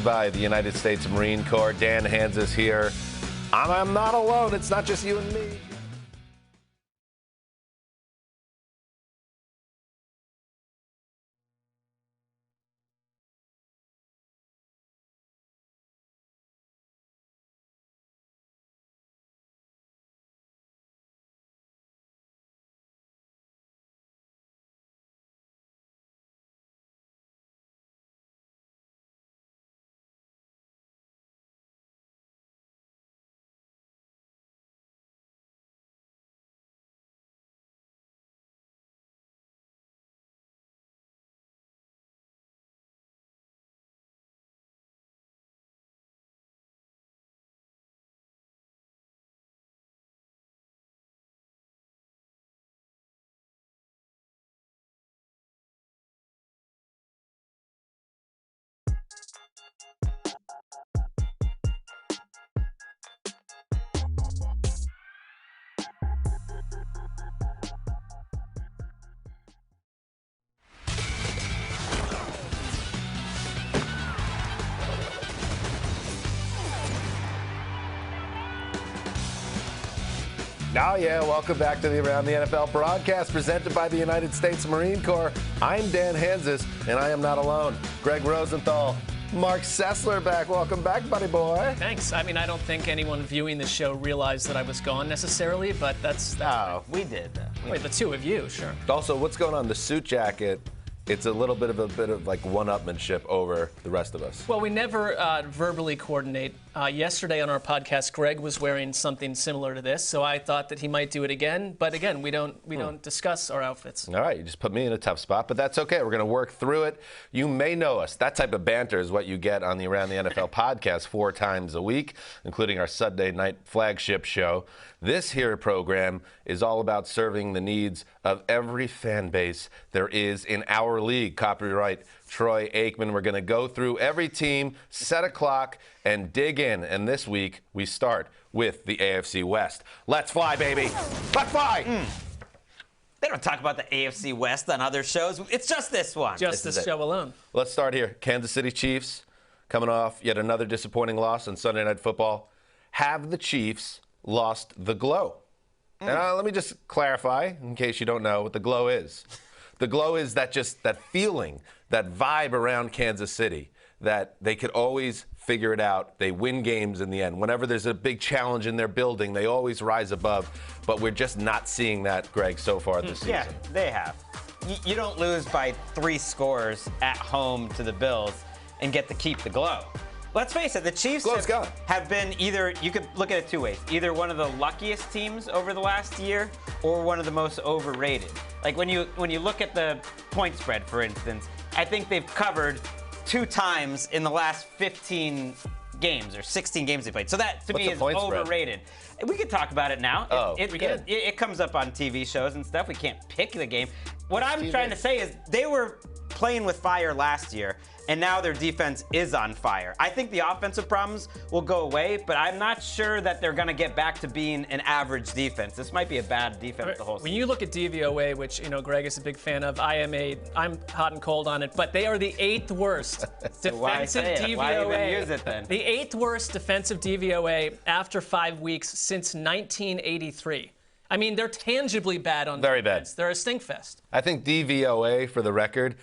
By the United States Marine Corps. Dan Hanzus here. I'm not alone. It's not just you and me. Oh, yeah, welcome back to the Around the NFL broadcast presented by the United States Marine Corps. I'm Dan Hanzus, and I am not alone. Greg Rosenthal, Mark Sessler back. Welcome back, buddy boy. Thanks. I mean, I don't think anyone viewing the show realized that I was gone necessarily, but that's Oh, We did. Wait, the two of you, sure. Also, what's going on? The suit jacket, it's a little bit of like one-upmanship over the rest of us. Well, we never verbally coordinate. Yesterday on our podcast, Greg was wearing something similar to this, so I thought that he might do it again. But again, we don't discuss our outfits. All right, you just put me in a tough spot, but that's okay. We're going to work through it. You may know us. That type of banter is what you get on the Around the NFL podcast 4 times a week, including our Sunday night flagship show. This here program is all about serving the needs of every fan base there is in our league. Copyright Troy Aikman. We're going to go through every team, set a clock, and dig in. And this week, we start with the AFC West. Let's fly, baby. Let's fly. They don't talk about the AFC West on other shows. It's just this one. Just this show alone. Let's start here. Kansas City Chiefs coming off yet another disappointing loss on Sunday Night Football. Have the Chiefs lost the glow? And let me just clarify, in case you don't know what the glow is. The glow is that feeling, that vibe around Kansas City, that they could always figure it out. They win games in the end. Whenever there's a big challenge in their building, they always rise above. But we're just not seeing that, Greg, so far this season. Yeah, they have. You don't lose by 3 scores at home to the Bills and get to keep the glow. Let's face it, the Chiefs have been either, you could look at it 2 ways, either one of the luckiest teams over the last year or one of the most overrated. Like when you look at the point spread, for instance, I think they've covered 2 times in the last 15 games or 16 games they played. So that, to me, is overrated. We could talk about it now. It comes up on TV shows and stuff. We can't pick the game. What I'm trying to say is they were playing with fire last year, and now their defense is on fire. I think the offensive problems will go away, but I'm not sure that they're going to get back to being an average defense. This might be a bad defense the whole season. When you look at DVOA, which Greg is a big fan of, I'm hot and cold on it, but they are the 8th worst defensive DVOA. Why even use it then? The 8th worst defensive DVOA after 5 weeks since 1983. I mean, they're tangibly bad on Very defense. bad. They're a stinkfest. I think DVOA, for the record,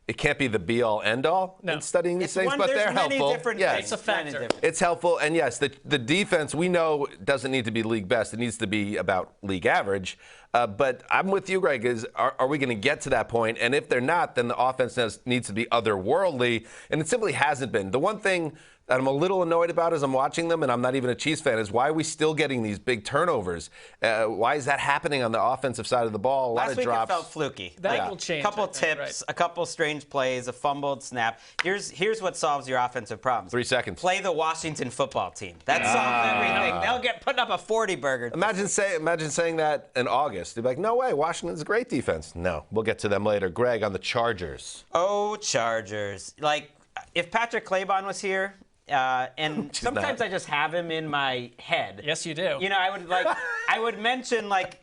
it can't be the be-all, end-all in studying these things, but they're helpful. It's a factor. It's helpful, and yes, the defense, we know, doesn't need to be league best. It needs to be about league average. But I'm with you, Greg, are we going to get to that point? And if they're not, then the offense needs to be otherworldly, and it simply hasn't been. The one thing that I'm a little annoyed about as I'm watching them, and I'm not even a Chiefs fan, is why are we still getting these big turnovers? Why is that happening on the offensive side of the ball? A lot of drops. Last week it felt fluky. That will change. A couple tips, a couple strange plays, a fumbled snap. Here's what solves your offensive problems. 3 seconds. Play the Washington football team. That solves everything. They'll get put up a 40-burger. Imagine saying that in August. They'd be like, no way, Washington's a great defense. No, we'll get to them later. Greg, on the Chargers. Oh, Chargers. Like, if Patrick Claybon was here, And sometimes I just have him in my head. Yes, you do. You know, I would mention like,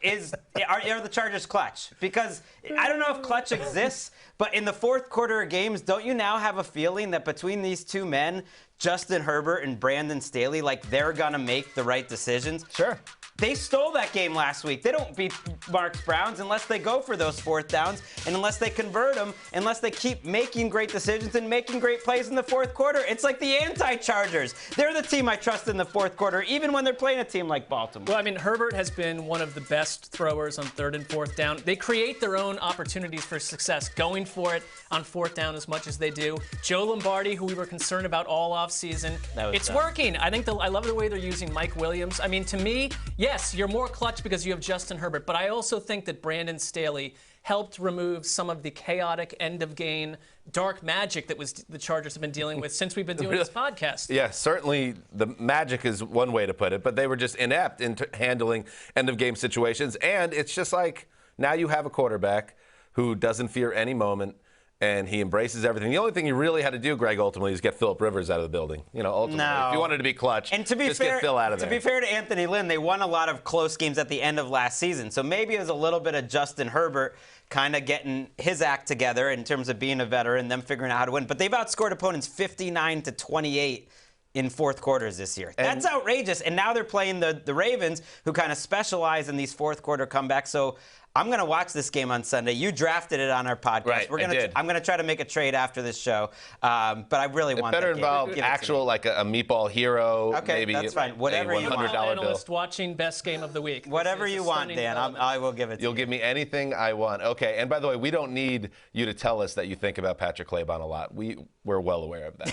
are the Chargers clutch? Because I don't know if clutch exists, but in the fourth quarter of games, don't you now have a feeling that between these two men, Justin Herbert and Brandon Staley, like they're gonna make the right decisions? Sure. They stole that game last week. They don't beat Mark's Browns unless they go for those fourth downs and unless they convert them, unless they keep making great decisions and making great plays in the fourth quarter. It's like the anti-Chargers. They're the team I trust in the fourth quarter, even when they're playing a team like Baltimore. Well, I mean, Herbert has been one of the best throwers on third and fourth down. They create their own opportunities for success, going for it on fourth down as much as they do. Joe Lombardi, who we were concerned about all offseason, it's working. I love the way they're using Mike Williams. I mean, to me, yes, you're more clutch because you have Justin Herbert, but I also think that Brandon Staley helped remove some of the chaotic end-of-game dark magic that the Chargers have been dealing with since we've been doing this podcast. Yeah, certainly the magic is one way to put it, but they were just inept in handling end-of-game situations, and it's just like now you have a quarterback who doesn't fear any moment, and he embraces everything. The only thing you really had to do, Greg, ultimately, is get Phillip Rivers out of the building. You know, ultimately, if you wanted to be clutch, and to be just fair, get Phil out of there. To be fair to Anthony Lynn, they won a lot of close games at the end of last season. So maybe it was a little bit of Justin Herbert kind of getting his act together in terms of being a veteran, them figuring out how to win. But they've outscored opponents 59-28 in fourth quarters this year. That's outrageous. And now they're playing the Ravens, who kind of specialize in these fourth quarter comebacks. So I'm going to watch this game on Sunday. You drafted it on our podcast. Right, I'm going to try to make a trade after this show, but I really want better involve actual, like a meatball hero. Okay, maybe that's fine. Whatever you want. Analyst watching best game of the week. Whatever you want, Dan. I will give it to you. You'll give me anything I want. Okay, and by the way, we don't need you to tell us that you think about Patrick Claybon a lot. We're well aware of that.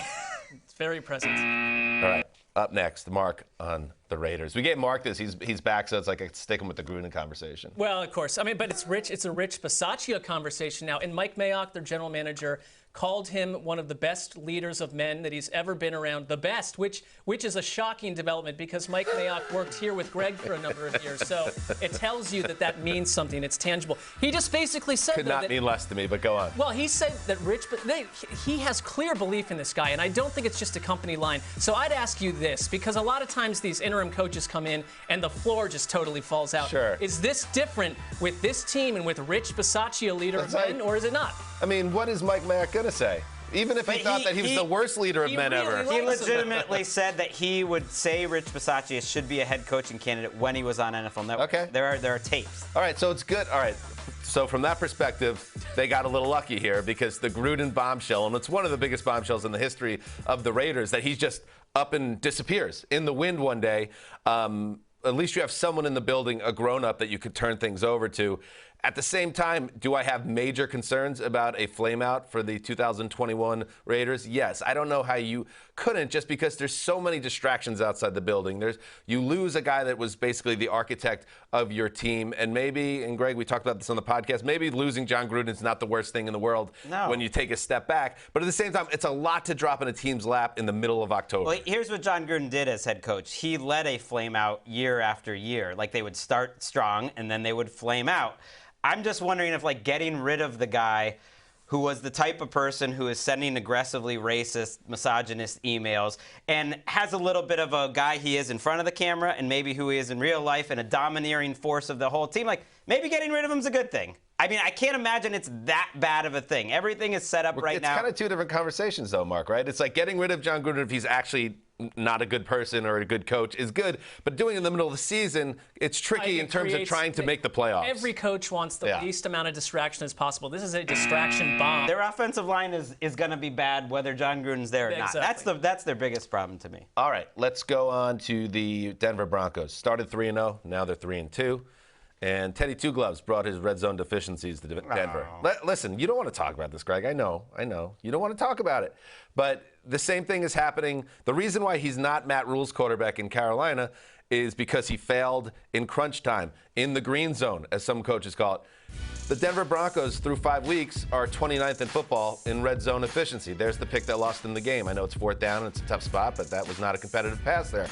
It's very present. All right. Up next, Mark on the Raiders. We gave Mark this. He's back, so it's like sticking with the Gruden conversation. Well, of course. I mean, but it's rich. It's a Rich Bisaccia conversation now. And Mike Mayock, their general manager, called him one of the best leaders of men that he's ever been around. The best, which is a shocking development because Mike Mayock worked here with Greg for a number of years. So it tells you that means something. It's tangible. He just basically said could not mean less to me, but go on. Well, he said that he has clear belief in this guy, and I don't think it's just a company line. So I'd ask you this, because a lot of times these interim coaches come in and the floor just totally falls out. Sure. Is this different with this team and with Rich Bisaccia, leader of men, or is it not? I mean, what is Mike Mayock going to say? Even if he thought that he was the worst leader of men ever. He legitimately said that he would say Rich Bisaccia should be a head coaching candidate when he was on NFL Network. Okay. There are tapes. All right, so it's good. All right. So from that perspective, they got a little lucky here because the Gruden bombshell, and it's one of the biggest bombshells in the history of the Raiders, that he's just up and disappears in the wind one day. At least you have someone in the building, a grown-up that you could turn things over to. At the same time, do I have major concerns about a flameout for the 2021 Raiders? Yes. I don't know how you couldn't, just because there's so many distractions outside the building. You lose a guy that was basically the architect of your team, and maybe, and Greg, we talked about this on the podcast, maybe losing John Gruden is not the worst thing in the world when you take a step back. But at the same time, it's a lot to drop in a team's lap in the middle of October. Well, here's what John Gruden did as head coach. He led a flameout year after year. Like, they would start strong, and then they would flame out. I'm just wondering if, like, getting rid of the guy who was the type of person who is sending aggressively racist, misogynist emails and has a little bit of a guy he is in front of the camera and maybe who he is in real life and a domineering force of the whole team, like, maybe getting rid of him is a good thing. I mean, I can't imagine it's that bad of a thing. Everything is set up right now. It's kind of two different conversations, though, Mark, right? It's like getting rid of John Gruden if he's actually not a good person or a good coach is good, but doing it in the middle of the season, it's tricky in terms of trying to make the playoffs. Every coach wants the least amount of distraction as possible. This is a distraction bomb. Their offensive line is going to be bad whether John Gruden's there or not. That's their biggest problem to me. All right, let's go on to the Denver Broncos. Started 3-0, now they're 3-2. And Teddy Two Gloves brought his red zone deficiencies to Denver. Listen, you don't want to talk about this, Greg. I know. You don't want to talk about it. But the same thing is happening. The reason why he's not Matt Rule's quarterback in Carolina is because he failed in crunch time, in the green zone, as some coaches call it. The Denver Broncos, through 5 weeks, are 29th in football in red zone efficiency. There's the pick that lost in the game. I know it's fourth down and it's a tough spot, but that was not a competitive pass there.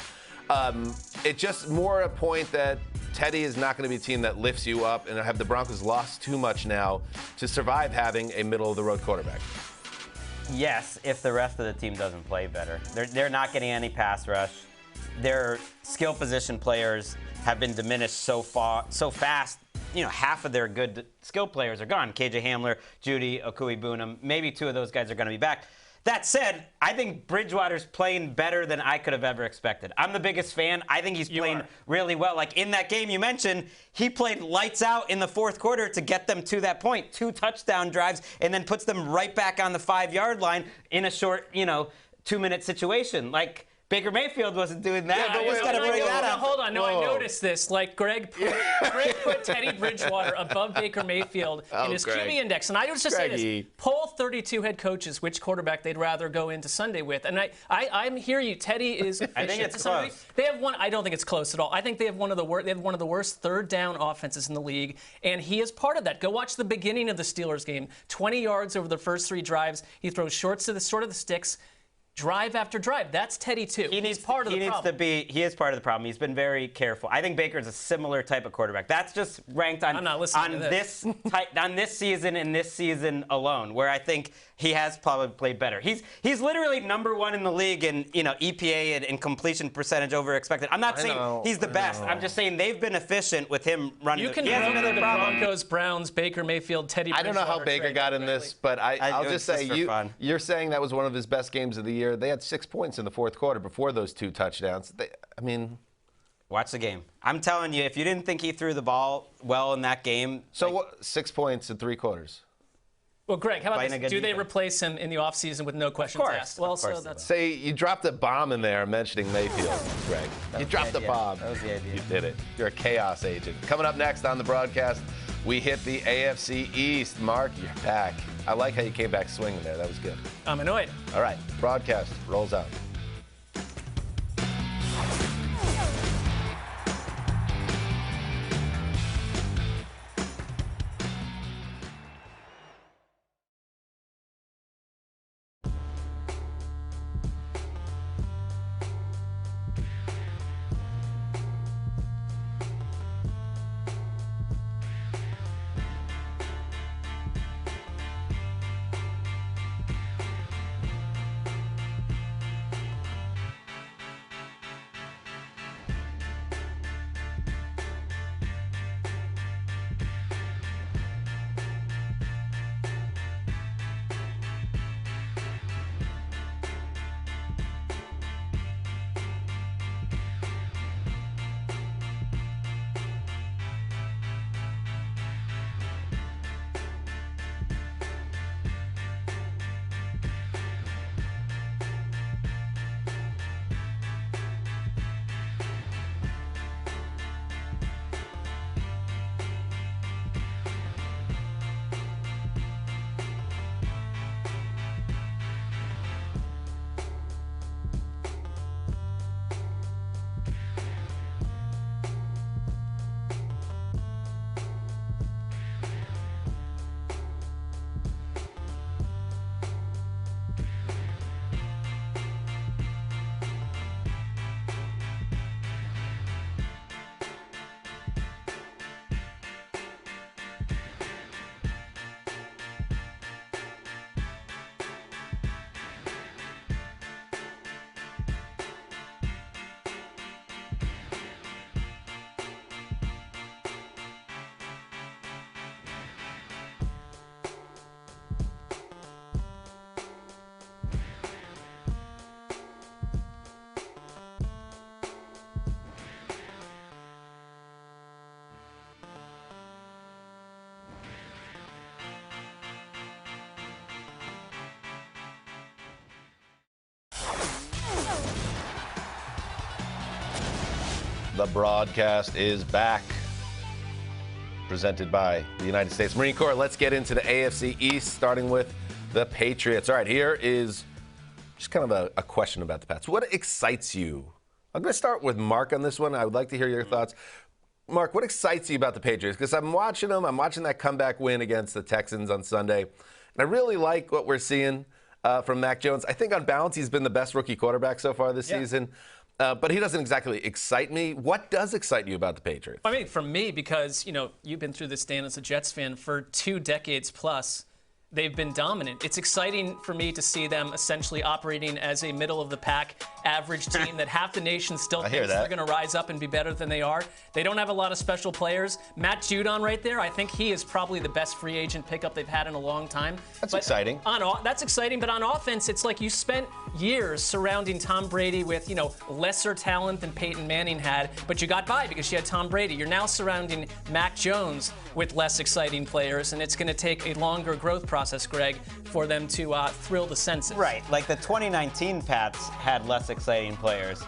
It's just more a point that Teddy is not going to be a team that lifts you up, and have the Broncos lost too much now to survive having a middle-of-the-road quarterback? Yes, if the rest of the team doesn't play better. They're not getting any pass rush. Their skill position players have been diminished so fast. Half of their good skill players are gone. KJ Hamler, Judy, Okui-Bunam. Maybe 2 of those guys are going to be back. That said, I think Bridgewater's playing better than I could have ever expected. I'm the biggest fan. I think he's playing really well. Like in that game you mentioned, he played lights out in the fourth quarter to get them to that point. 2 touchdown drives, and then puts them right back on the 5-yard line in a short, 2-minute situation. Like, Baker Mayfield wasn't doing that. Yeah, I just got to bring that up. Hold on. No, I noticed this. Like, Greg put Teddy Bridgewater above Baker Mayfield in his QB index. And I was just saying this. Poll 32 head coaches which quarterback they'd rather go into Sunday with. And I hear you. Teddy is efficient. I think it's close. They have one. I don't think it's close at all. I think they have one of the worst third down offenses in the league. And he is part of that. Go watch the beginning of the Steelers game. 20 yards over the first 3 drives. He throws short of the sticks. Drive after drive. That's Teddy, too. He's part of the problem. He is part of the problem. He's been very careful. I think Baker's a similar type of quarterback. That's just ranked on, I'm not listening to this. On this season and this season alone, where I think he has probably played better. He's literally #1 in the league in EPA and completion percentage over expected. I'm not saying he's the best. I'm just saying they've been efficient with him running. You can broker the Broncos, Browns, Baker Mayfield, Teddy Bridgewater. I don't know how Baker got in this, but I'll just say you're saying that was one of his best games of the year. They had 6 points in the fourth quarter before those 2 touchdowns. Watch the game. I'm telling you, if you didn't think he threw the ball well in that game. So what? 6 points in 3 quarters. Well, Greg, how about this? Do they replace him in the offseason with no questions asked? Well, so that's. Say you dropped a bomb in there mentioning Mayfield, Greg. You dropped a bomb. That was the idea. You did it. You're a chaos agent. Coming up next on the broadcast, we hit the AFC East. Mark, you're back. I like how you came back swinging there. That was good. I'm annoyed. All right. Broadcast rolls out. The broadcast is back. Presented by the United States Marine Corps. Let's get into the AFC East, starting with the Patriots. All right, here is just kind of a question about the Pats. What excites you? I'm going to start with Mark on this one. I would like to hear your thoughts. Mark, what excites you about the Patriots? Because I'm watching them. I'm watching that comeback win against the Texans on Sunday. And I really like what we're seeing from Mac Jones. I think on balance, he's been the best rookie quarterback so far this season. But he doesn't exactly excite me. What does excite you about the Patriots? I mean, for me, because, you've been through this, Dan, as a Jets fan for 2 decades plus. they've been dominant. It's exciting for me to see them essentially operating as a middle-of-the-pack average team that half the nation still thinks they're going to rise up and be better than they are. They don't have a lot of special players. Matt Judon right there, I think he is probably the best free agent pickup they've had in a long time. That's exciting. That's exciting, but on offense, it's like you spent years surrounding Tom Brady with, lesser talent than Peyton Manning had, but you got by because you had Tom Brady. You're now surrounding Mac Jones with less exciting players, and it's going to take a longer growth process, Greg, for them to thrill the senses. Right, like the 2019 Pats had less exciting players,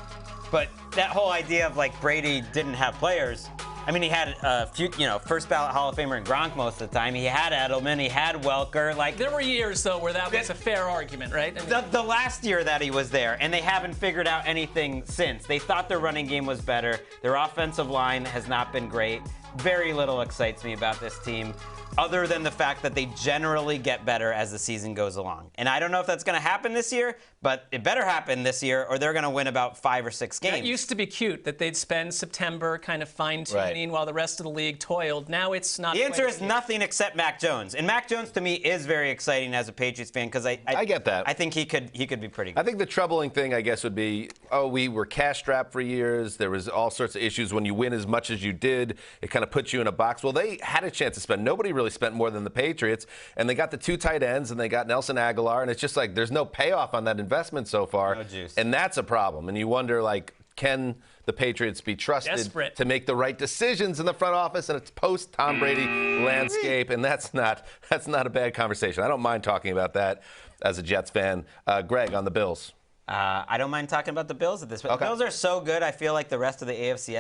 but that whole idea of like Brady didn't have players. I mean, he had a few, first ballot Hall of Famer in Gronk most of the time. He had Edelman, he had Welker. Like there were years though where that was a fair argument, right? I mean, the last year that he was there, and they haven't figured out anything since. They thought their running game was better. Their offensive line has not been great. Very little excites me about this team, other than the fact that they generally get better as the season goes along. And I don't know if that's going to happen this year, but it better happen this year or they're going to win about 5 or 6 games. That used to be cute, that they'd spend September kind of fine-tuning while the rest of the league toiled. Now it's not. The answer is nothing except Mac Jones. And Mac Jones, to me, is very exciting as a Patriots fan because I get that. I think he could be pretty good. I think the troubling thing, I guess, would be, we were cash-strapped for years. There was all sorts of issues. When you win as much as you did, it kind of puts you in a box. Well, they had a chance to spend. Nobody really spent more than the Patriots, and they got the 2 tight ends, and they got Nelson Aguilar, and it's just like there's no payoff on that investment so far. No juice. And that's a problem. And you wonder, like, can the Patriots be trusted to make the right decisions in the front office? And it's post-Tom Brady landscape, and that's not a bad conversation. I don't mind talking about that as a Jets fan. Greg, on the Bills. I don't mind talking about the Bills at this point. The Bills are so good, I feel like the rest of the AFC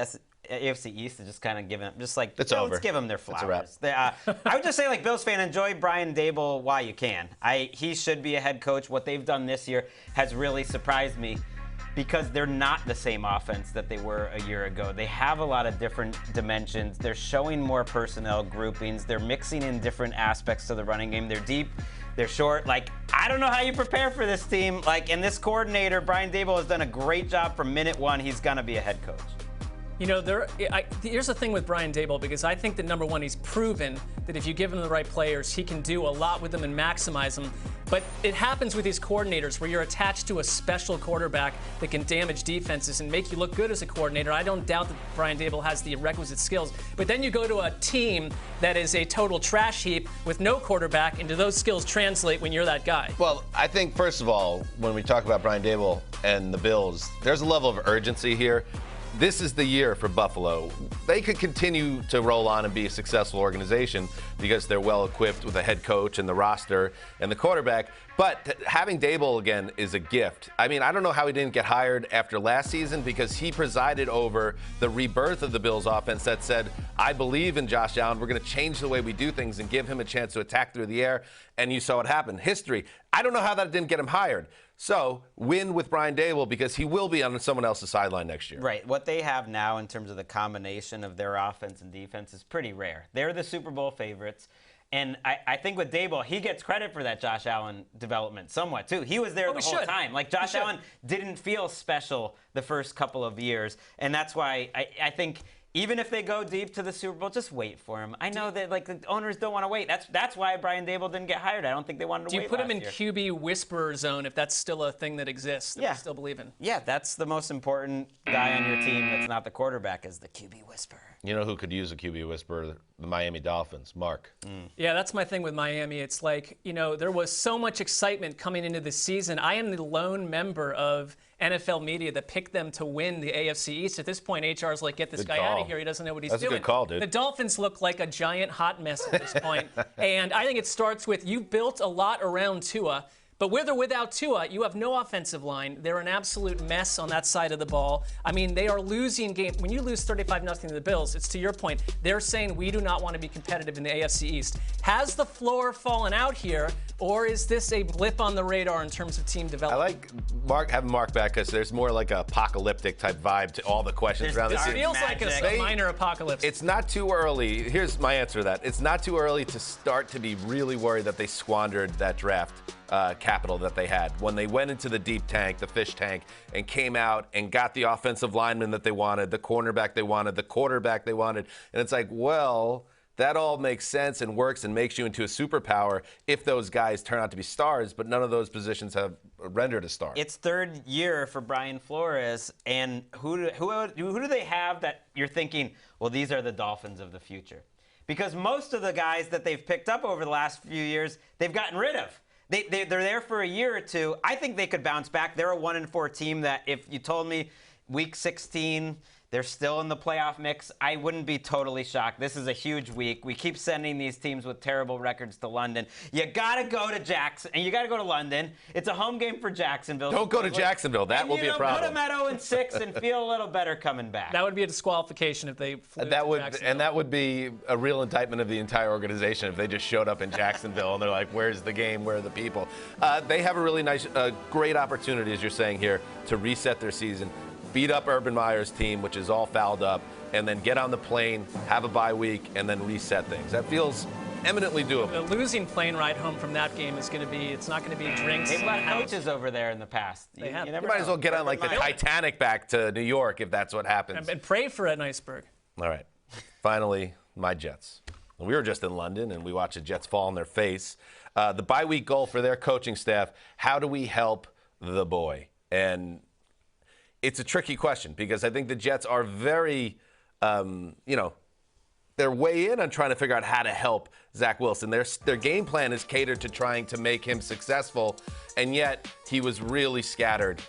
East is just kind of giving them, just like, it's over. Let's give them their flowers. It's a wrap. I would just say, like, Bills fan, enjoy Brian Daboll while you can. He should be a head coach. What they've done this year has really surprised me because they're not the same offense that they were a year ago. They have a lot of different dimensions. They're showing more personnel groupings. They're mixing in different aspects to the running game. They're deep. They're short. Like, I don't know how you prepare for this team. Like, and this coordinator, Brian Daboll, has done a great job from minute one. He's going to be a head coach. Here's the thing with Brian Daboll, because I think that, number one, he's proven that if you give him the right players, he can do a lot with them and maximize them. But it happens with these coordinators where you're attached to a special quarterback that can damage defenses and make you look good as a coordinator. I don't doubt that Brian Daboll has the requisite skills. But then you go to a team that is a total trash heap with no quarterback, and do those skills translate when you're that guy? Well, I think, first of all, when we talk about Brian Daboll and the Bills, there's a level of urgency here. This is the year for Buffalo. They could continue to roll on and be a successful organization because they're well equipped with a head coach and the roster and the quarterback. But having Daboll again is a gift. I mean, I don't know how he didn't get hired after last season because he presided over the rebirth of the Bills offense that said, I believe in Josh Allen. We're going to change the way we do things and give him a chance to attack through the air. And you saw it happen. History. I don't know how that didn't get him hired. So win with Brian Daboll because he will be on someone else's sideline next year. Right. What they have now in terms of the combination of their offense and defense is pretty rare. They're the Super Bowl favorites. And I think with Daboll, he gets credit for that Josh Allen development somewhat, too. He was there the whole time. Like, Josh Allen didn't feel special the first couple of years. And that's why I think even if they go deep to the Super Bowl, just wait for him. I know that, like, the owners don't want to wait. That's why Brian Daboll didn't get hired. I don't think they wanted to wait. Do you put him in QB whisperer zone if that's still a thing that exists that we still believe in? Yeah, that's the most important guy on your team that's not the quarterback is the QB whisperer. You know who could use a QB whisperer? The Miami Dolphins. Mark. Yeah, that's my thing with Miami. It's like, there was so much excitement coming into this season. I am the lone member of NFL media that picked them to win the AFC East. At this point, HR is like, get this guy out of here. He doesn't know what he's doing. That's a good call, dude. The Dolphins look like a giant hot mess at this point. And I think it starts with you built a lot around Tua. But with or without Tua, you have no offensive line. They're an absolute mess on that side of the ball. I mean, they are losing games. When you lose 35-0 to the Bills, it's to your point. They're saying we do not want to be competitive in the AFC East. Has the floor fallen out here, or is this a blip on the radar in terms of team development? I like having Mark back because there's more like an apocalyptic type vibe to all the questions around this. It feels like a minor apocalypse. It's not too early. Here's my answer to that. It's not too early to start to be really worried that they squandered that draft capital that they had when they went into the deep tank, the fish tank, and came out and got the offensive lineman that they wanted, the cornerback they wanted, the quarterback they wanted. And it's like, well, that all makes sense and works and makes you into a superpower if those guys turn out to be stars, but none of those positions have rendered a star. It's third year for Brian Flores, and who do they have that you're thinking, well, these are the Dolphins of the future? Because most of the guys that they've picked up over the last few years, they've gotten rid of. They're there for a year or two. I think they could bounce back. They're a 1-4 team that if you told me week 16, they're still in the playoff mix, I wouldn't be totally shocked. This is a huge week. We keep sending these teams with terrible records to London. You got to go to Jackson, and you got to go to London. It's a home game for Jacksonville. Don't go to Jacksonville. That will be a problem. Put them at 0-6 and feel a little better coming back. That would be a disqualification if they flew to Jacksonville. And that would be a real indictment of the entire organization if they just showed up in Jacksonville and they're like, where's the game? Where are the people? They have a really nice, great opportunity, as you're saying here, to reset their season. Beat up Urban Meyer's team, which is all fouled up, and then get on the plane, have a bye week, and then reset things. That feels eminently doable. The losing plane ride home from that game is going to be, it's not going to be drinks. They've let coaches over there in the past. They have. You might as well get on like the Titanic back to New York if that's what happens. And pray for an iceberg. All right. Finally, my Jets. We were just in London, and we watched the Jets fall on their face. The bye week goal for their coaching staff, how do we help the boy? And it's a tricky question because I think the Jets are very, they're way in on trying to figure out how to help Zach Wilson. Their game plan is catered to trying to make him successful, and yet he was really scattered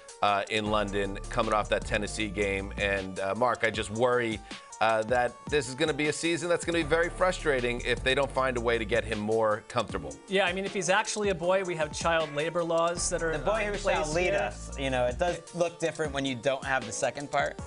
in London coming off that Tennessee game. And, Mark, I just worry that this is going to be a season that's going to be very frustrating if they don't find a way to get him more comfortable. Yeah, I mean, if he's actually a boy, we have child labor laws that are the boy who shall lead us. You know, it does look different when you don't have the second part.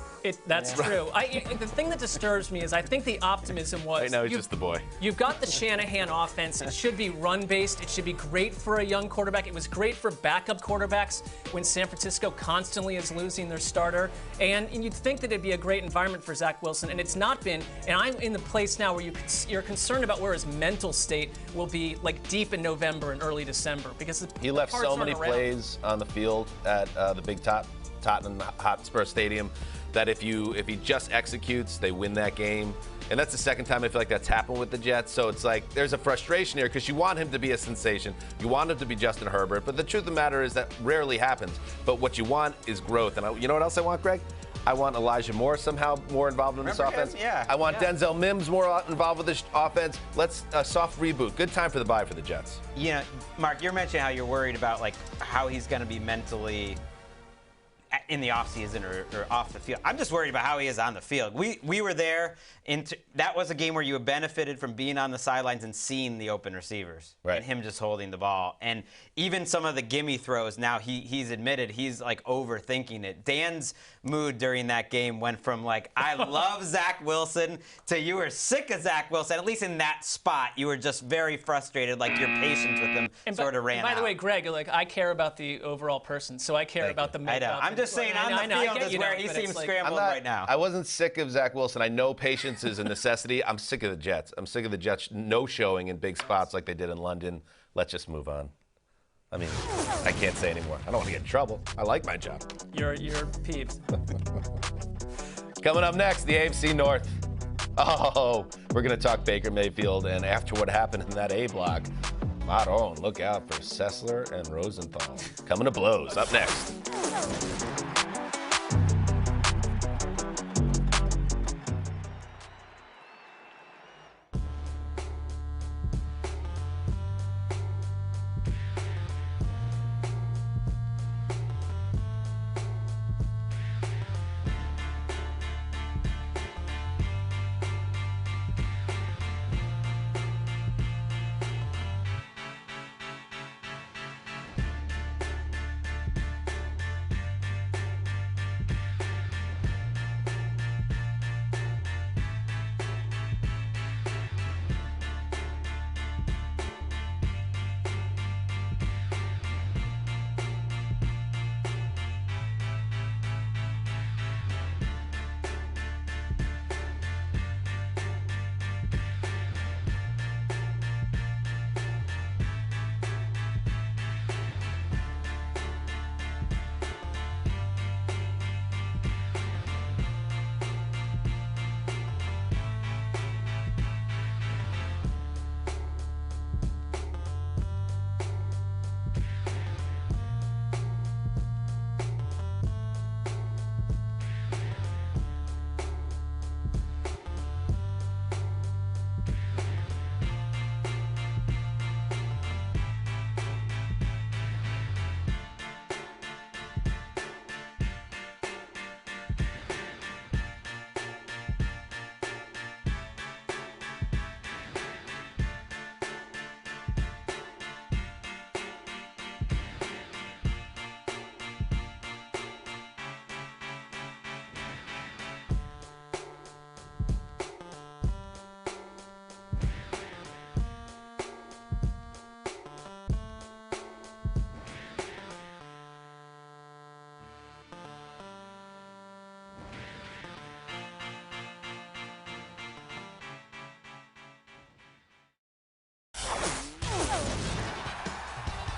That's true. The thing that disturbs me is I think the optimism was... Right now he's just the boy. You've got the Shanahan offense. It should be run-based. It should be great for a young quarterback. It was great for backup quarterbacks when San Francisco constantly is losing their starter. And you'd think that it'd be a great environment for Zach Wilson, and it's not been. And I'm in the place now where you're concerned about where his mental state will be like deep in November and early December. Because he left so many plays on the field at the big Tottenham Hotspur Stadium that if he just executes, they win that game. And that's the second time I feel like that's happened with the Jets. So it's like there's a frustration here because you want him to be a sensation. You want him to be Justin Herbert. But the truth of the matter is that rarely happens. But what you want is growth. And you know what else I want, Greg? I want Elijah Moore somehow more involved in this offense. Yeah. I want Denzel Mims more involved with this offense. Let's soft reboot. Good time for the bye for the Jets. You know, Mark, you're mentioning how you're worried about like how he's going to be mentally in the offseason or off the field. I'm just worried about how he is on the field. We were there. That was a game where you benefited from being on the sidelines and seeing the open receivers. Right. And him just holding the ball. And even some of the gimme throws, now he's admitted he's like overthinking it. Dan's mood during that game went from like, I love Zach Wilson to you were sick of Zach Wilson. At least in that spot, you were just very frustrated, like your patience with him sort of ran out. By the way, Greg, like I care about the overall person, so I care about the makeup. I'm just saying on the field is where he seems scrambled right now. I wasn't sick of Zach Wilson. I know patience is a necessity. I'm sick of the Jets. I'm sick of the Jets no showing in big spots like they did in London. Let's just move on. I mean, I can't say anymore. I don't want to get in trouble. I like my job. You're peeved. Coming up next, the AFC North. Oh, we're going to talk Baker Mayfield, and after what happened in that A block, Maron, look out for Sessler and Rosenthal. Coming to blows. Up next.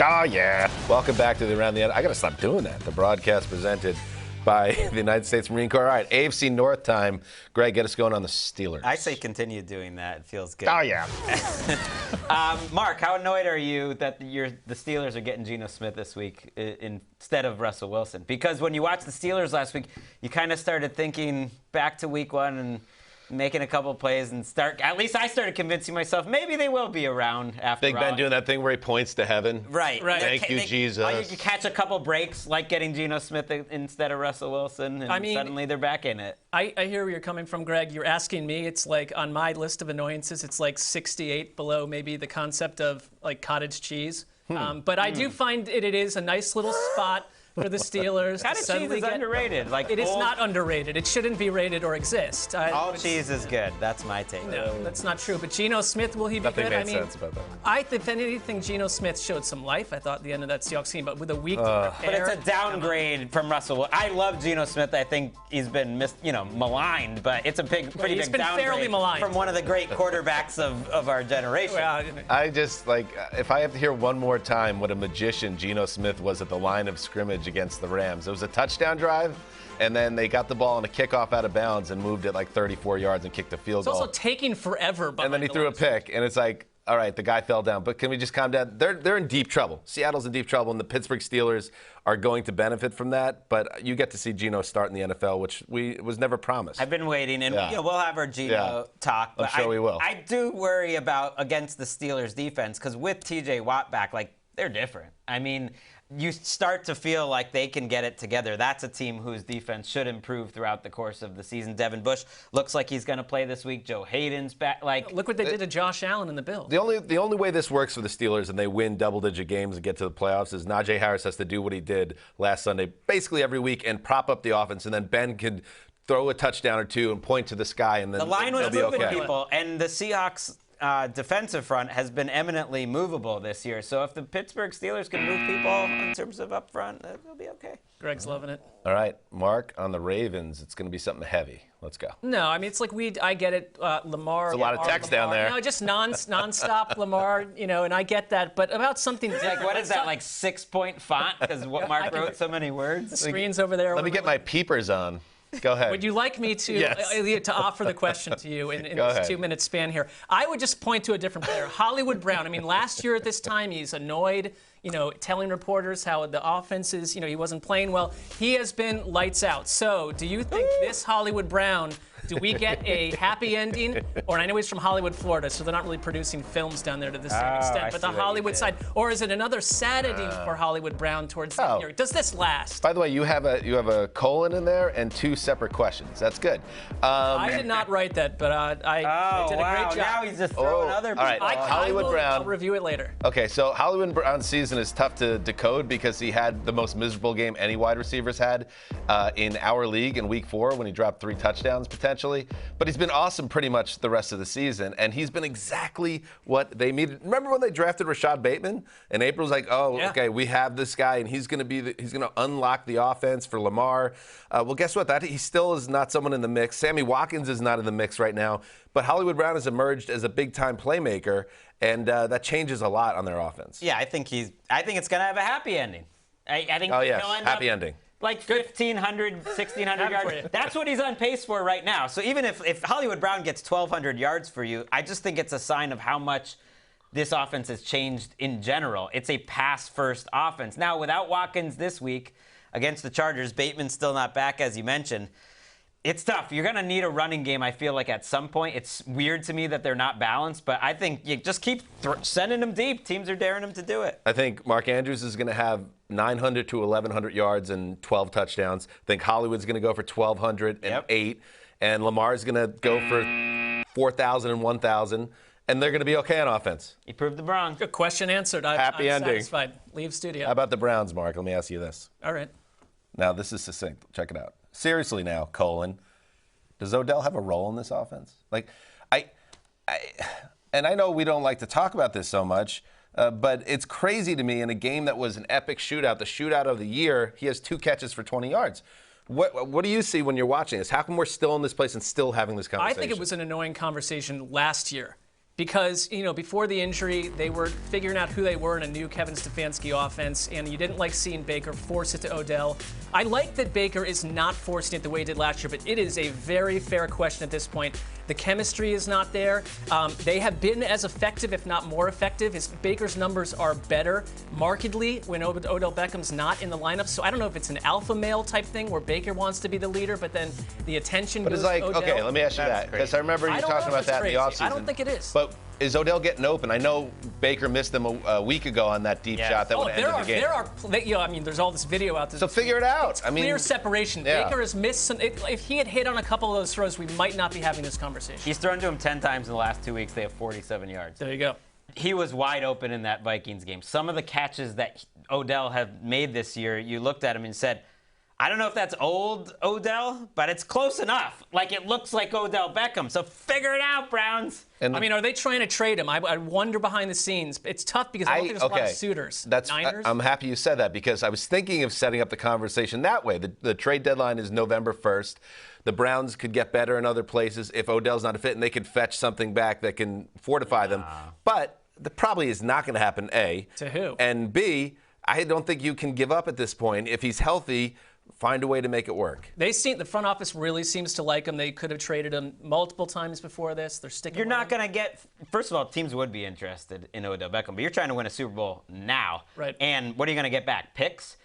Oh, yeah. Welcome back to the Around the End. I got to stop doing that. The broadcast presented by the United States Marine Corps. All right, AFC North time. Greg, get us going on the Steelers. I say continue doing that. It feels good. Oh, yeah. Mark, how annoyed are you that the Steelers are getting Gino Smith this week instead of Russell Wilson? Because when you watched the Steelers last week, you kind of started thinking back to week one and making a couple plays and at least I started convincing myself maybe they will be around after Big Ben doing that thing where he points to heaven. Right. Thank you, Jesus. You catch a couple breaks like getting Gino Smith instead of Russell Wilson, and suddenly they're back in it. I hear where you're coming from, Greg. You're asking me. It's like on my list of annoyances, it's like 68 below maybe the concept of like cottage cheese. But I do find it is a nice little spot for the Steelers. Cottage cheese is underrated. It is not underrated. It shouldn't be rated or exist. All cheese is good. That's my take. No, that's not true. But Gino Smith, will he be Nothing good? made sense about that. If anything, Gino Smith showed some life, I thought, at the end of that Seahawks game. But with a week to prepare. But it's a downgrade from Russell. I love Gino Smith. I think he's been maligned, but it's a pretty big downgrade fairly maligned from one of the great quarterbacks of our generation. Well, I just, if I have to hear one more time what a magician Gino Smith was at the line of scrimmage against the Rams. It was a touchdown drive, and then they got the ball on a kickoff out of bounds and moved it like 34 yards and kicked a field goal. It's also taking forever. And then he threw a pick, and it's like, all right, the guy fell down. But can we just calm down? They're in deep trouble. Seattle's in deep trouble, and the Pittsburgh Steelers are going to benefit from that. But you get to see Gino start in the NFL, which was never promised. I've been waiting, and we'll have our Gino talk. But I'm sure we will. I do worry against the Steelers defense because with T.J. Watt back, they're different. I mean, you start to feel like they can get it together. That's a team whose defense should improve throughout the course of the season. Devin Bush looks like he's going to play this week. Joe Hayden's back. Look what they did to Josh Allen in the Bills. The only way this works for the Steelers and they win double-digit games and get to the playoffs is Najee Harris has to do what he did last Sunday, basically every week, and prop up the offense, and then Ben could throw a touchdown or two and point to the sky, and then the line was they'll be moving okay. people, and the Seahawks defensive front has been eminently movable this year. So if the Pittsburgh Steelers can move people in terms of up front, they'll be okay. Greg's loving it. All right, Mark, on the Ravens, it's going to be something heavy. Let's go. No, I mean, it's like I get it, Lamar. There's a lot of text down there. No, just nonstop Lamar, and I get that. But about something different. What is that, 6-point font? Because Mark wrote so many words. The screen's over there. Let me get my peepers on. Go ahead. Would you like me to to offer the question to you in this 2-minute span here? I would just point to a different player, Hollywood Brown. I mean, last year at this time, he's annoyed, telling reporters how the offense is, he wasn't playing well. He has been lights out. So do you think this Hollywood Brown, do we get a happy ending? Or I know he's from Hollywood, Florida, so they're not really producing films down there to the same extent. But the Hollywood side, or is it another sad ending for Hollywood Brown towards the year? Does this last? By the way, you have a colon in there and 2 separate questions. That's good. I did not write that, but I did a great job. Now he's just throwing other people. All right, Hollywood Brown. I'll review it later. Okay, so Hollywood Brown's season is tough to decode because he had the most miserable game any wide receivers had in our league in Week 4 when he dropped 3 touchdowns potentially. But he's been awesome pretty much the rest of the season, and he's been exactly what they needed. Remember when they drafted Rashad Bateman? And April's like, okay, we have this guy, and he's going to unlock the offense for Lamar. Well, guess what? He still is not someone in the mix. Sammy Watkins is not in the mix right now, but Hollywood Brown has emerged as a big-time playmaker, and that changes a lot on their offense. Yeah, I think it's going to have a happy ending. I think happy ending. 1,500, 1,600 yards. That's what he's on pace for right now. So even if Hollywood Brown gets 1,200 yards for you, I just think it's a sign of how much this offense has changed in general. It's a pass-first offense. Now, without Watkins this week against the Chargers, Bateman's still not back, as you mentioned. It's tough. You're going to need a running game, I feel like, at some point. It's weird to me that they're not balanced, but I think you just keep sending them deep. Teams are daring them to do it. I think Mark Andrews is going to have 900 to 1,100 yards and 12 touchdowns. I think Hollywood's going to go for 1,208, and Lamar's going to go for 4,000 and 1,000, and they're going to be okay on offense. You proved them wrong. Good question answered. Happy I'm ending. Satisfied. Leave studio. How about the Browns, Mark? Let me ask you this. All right. Now, this is succinct. Check it out. Seriously now, does Odell have a role in this offense? And I know we don't like to talk about this so much, but it's crazy to me in a game that was an epic shootout, the shootout of the year, he has 2 catches for 20 yards. What do you see when you're watching this? How come we're still in this place and still having this conversation? I think it was an annoying conversation last year. because, before the injury, they were figuring out who they were in a new Kevin Stefanski offense, and you didn't like seeing Baker force it to Odell. I like that Baker is not forcing it the way he did last year, but it is a very fair question at this point. The chemistry is not there. They have been as effective, if not more effective. Baker's numbers are better markedly when Odell Beckham's not in the lineup. So I don't know if it's an alpha male type thing where Baker wants to be the leader, but then the attention goes to Odell. Okay, let me ask you that, because I remember you talking about that in the offseason. I don't think it is. But is Odell getting open? I know Baker missed him a week ago on that deep shot that would have ended the game. There's all this video out there. So figure it out. It's clear separation. Yeah. Baker has missed some. If he had hit on a couple of those throws, we might not be having this conversation. He's thrown to him 10 times in the last 2 weeks. They have 47 yards. There you go. He was wide open in that Vikings game. Some of the catches that Odell had made this year, you looked at him and said, I don't know if that's old Odell, but it's close enough. Like, it looks like Odell Beckham. So figure it out, Browns. Are they trying to trade him? I wonder behind the scenes. It's tough because I don't think there's a lot of suitors. Niners? I'm happy you said that, because I was thinking of setting up the conversation that way. The trade deadline is November 1st. The Browns could get better in other places if Odell's not a fit, and they could fetch something back that can fortify them. But that probably is not going to happen, A. To who? And B, I don't think you can give up at this point. If he's healthy, find a way to make it work. The front office really seems to like him. They could have traded him multiple times before this. They're sticking. You're not going to get. First of all, teams would be interested in Odell Beckham, but you're trying to win a Super Bowl now. Right. And what are you going to get back? Picks?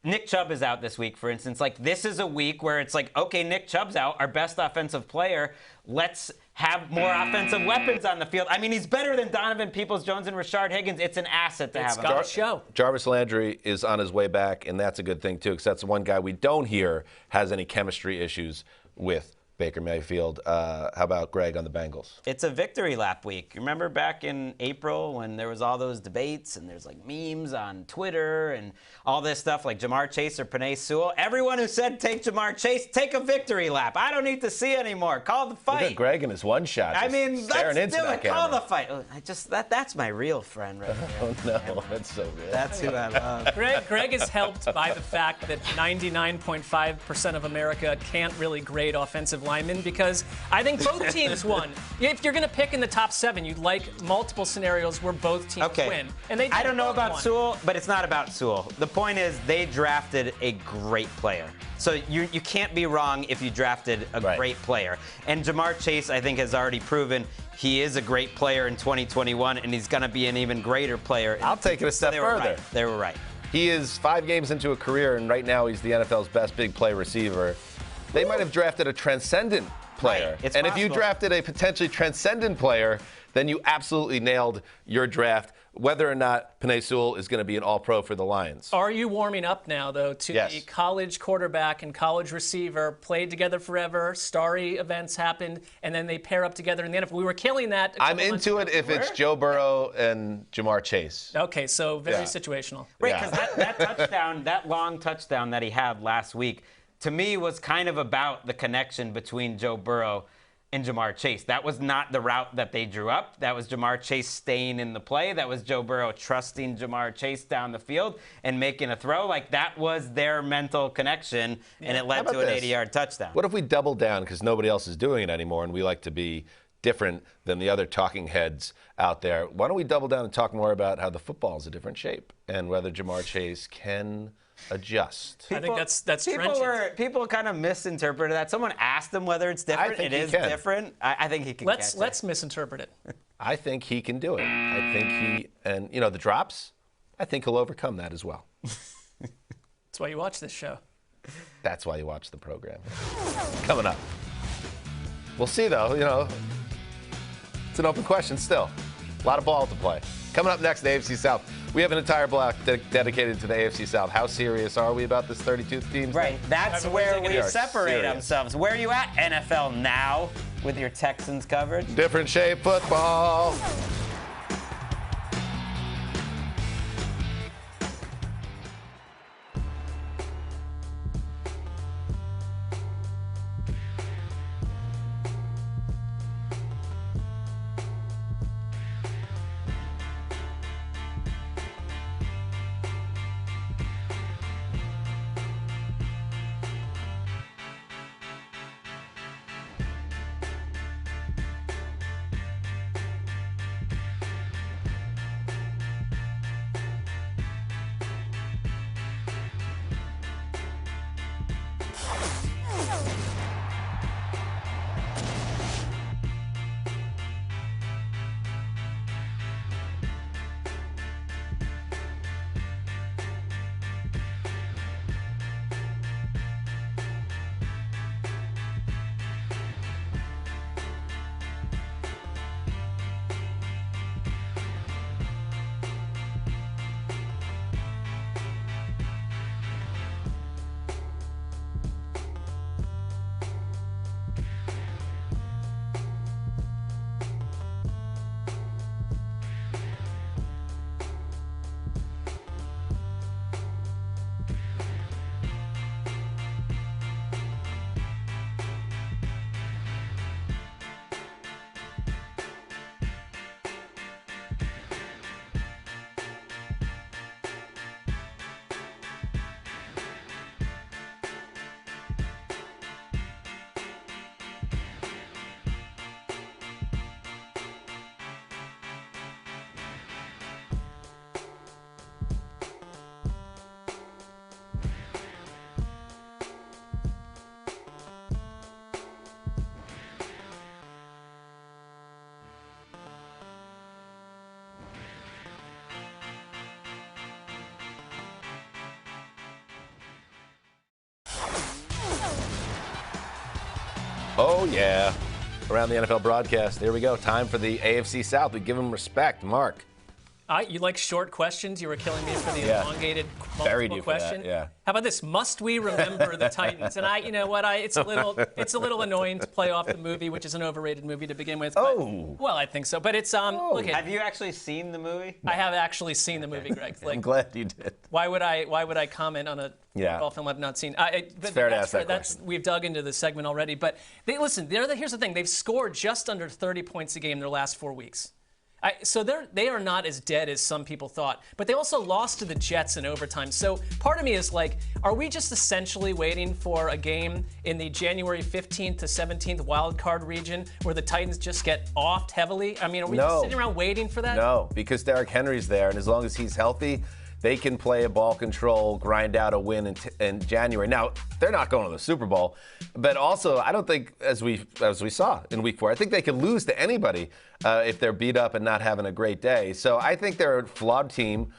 Nick Chubb is out this week, for instance. Like, this is a week where it's like, okay, Nick Chubb's out, our best offensive player. Let's have more offensive weapons on the field. I mean, he's better than Donovan Peoples-Jones and Rashard Higgins. It's an asset to have him. It's got to show. Jarvis Landry is on his way back, and that's a good thing, too, because that's the one guy we don't hear has any chemistry issues with Baker Mayfield. How about Greg on the Bengals? It's a victory lap week. Remember back in April when there was all those debates and there's like memes on Twitter and all this stuff like Jamar Chase or Penei Sewell? Everyone who said take Jamar Chase, take a victory lap. I don't need to see anymore. Call the fight. Look at Greg and his one shot. I mean, let's do it. Call camera. the fight. Oh, that's my real friend right there. Oh, no. That's so good. That's who I love. Greg is helped by the fact that 99.5% of America can't really grade offensive linemen, because I think both teams won. If you're going to pick in the top 7, you'd like multiple scenarios where both teams win. And I don't know about Sewell, but it's not about Sewell. The point is they drafted a great player. So you can't be wrong if you drafted a great player. And Jamar Chase, I think, has already proven he is a great player in 2021, and he's going to be an even greater player. I'll take it a step further. They were right. He is 5 games into a career, and right now he's the NFL's best big play receiver. They might have drafted a transcendent player. Right. And if you drafted a potentially transcendent player, then you absolutely nailed your draft, whether or not Penei Sewell is going to be an all-pro for the Lions. Are you warming up now, though, to the college quarterback and college receiver played together forever, starry events happened, and then they pair up together in the NFL? We were killing that. I'm into it if it's Joe Burrow and Jamar Chase. Okay, so very situational. Right, because that touchdown, that long touchdown that he had last week, to me was kind of about the connection between Joe Burrow and Jamar Chase. That was not the route that they drew up. That was Jamar Chase staying in the play. That was Joe Burrow trusting Jamar Chase down the field and making a throw. Like, that was their mental connection, and it led to an 80-yard touchdown. What if we double down, because nobody else is doing it anymore, and we like to be different than the other talking heads out there? Why don't we double down and talk more about how the football is a different shape and whether Jamar Chase can adjust? I think that's trenchant. People kind of misinterpreted that. Someone asked him whether it's different. It is different. I think he can catch it. Let's misinterpret it. I think he can do it. I think and the drops, I think he'll overcome that as well. That's why you watch this show. That's why you watch the program. Coming up. We'll see, though. It's an open question still. A lot of ball to play. Coming up next, the AFC South. We have an entire block dedicated to the AFC South. How serious are we about this 32 teams? Right. That's where we separate ourselves. Where are you at, NFL Now, with your Texans coverage? Different shape football. Oh, yeah. Around the NFL broadcast. Here we go. Time for the AFC South. We give them respect. Mark. You like short questions? You were killing me for the elongated multiple question. Yeah. How about this? Must we remember the Titans? And you know what? It's a little annoying to play off the movie, which is an overrated movie to begin with. But, well, I think so. But it's look at. Have you actually seen the movie? I have actually seen the movie, Greg. I'm glad you did. Why would I comment on a football film I've not seen? It's fair to ask that question. We've dug into the segment already. But here's the thing. They've scored just under 30 points a game their last 4 weeks. So they are not as dead as some people thought, but they also lost to the Jets in overtime. So part of me is like, are we just essentially waiting for a game in the January 15th to 17th wild card region where the Titans just get offed heavily? I mean, are we just sitting around waiting for that? No, because Derrick Henry's there, and as long as he's healthy, they can play a ball control, grind out a win in January. Now, they're not going to the Super Bowl, but also I don't think, as we saw in Week 4, I think they can lose to anybody if they're beat up and not having a great day. So I think they're a flawed team,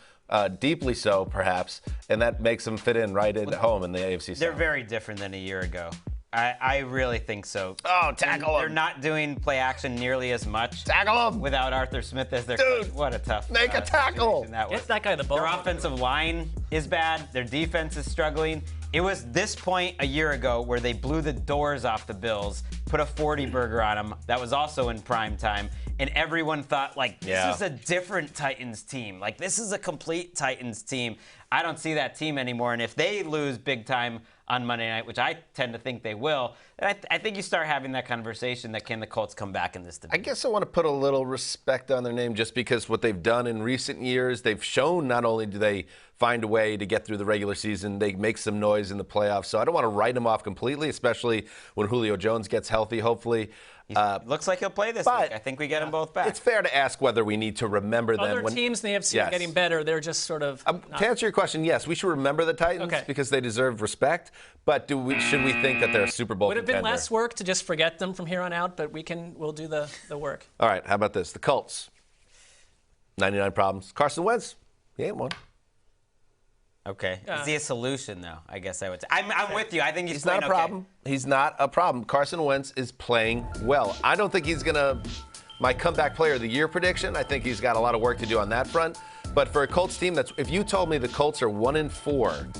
deeply so perhaps, and that makes them fit in right at home in the AFC South. They're very different than a year ago. I really think so. Oh, tackle them. They're not doing play action nearly as much. Tackle them. Without Arthur Smith as their Dude, coach. What a tough make a tackle. Get that guy the ball. Their offensive line is bad. Their defense is struggling. It was this point a year ago where they blew the doors off the Bills, put a 40 burger on them. That was also in prime time. And everyone thought, like, this is a different Titans team. Like, this is a complete Titans team. I don't see that team anymore. And if they lose big time on Monday night, which I tend to think they will, then I think you start having that conversation that can the Colts come back in this division. I guess I want to put a little respect on their name just because what they've done in recent years, they've shown not only do they find a way to get through the regular season, they make some noise in the playoffs. So I don't want to write them off completely, especially when Julio Jones gets healthy, hopefully. Looks like he'll play this week. I think we get them both back. It's fair to ask whether we need to remember them. Other teams in the AFC are getting better. They're just sort of. To answer your question, yes, we should remember the Titans because they deserve respect. But should we think that they're a Super Bowl contender? Would have been less work to just forget them from here on out, but we'll do the work. All right, how about this? The Colts. 99 problems. Carson Wentz, he ain't one. Okay. Is he a solution, though? I guess I would say. I'm with you. I think he's not a problem. He's not a problem. Carson Wentz is playing well. I don't think he's going to my comeback player of the year prediction. I think he's got a lot of work to do on that front. But for a Colts team, if you told me the Colts are 1-4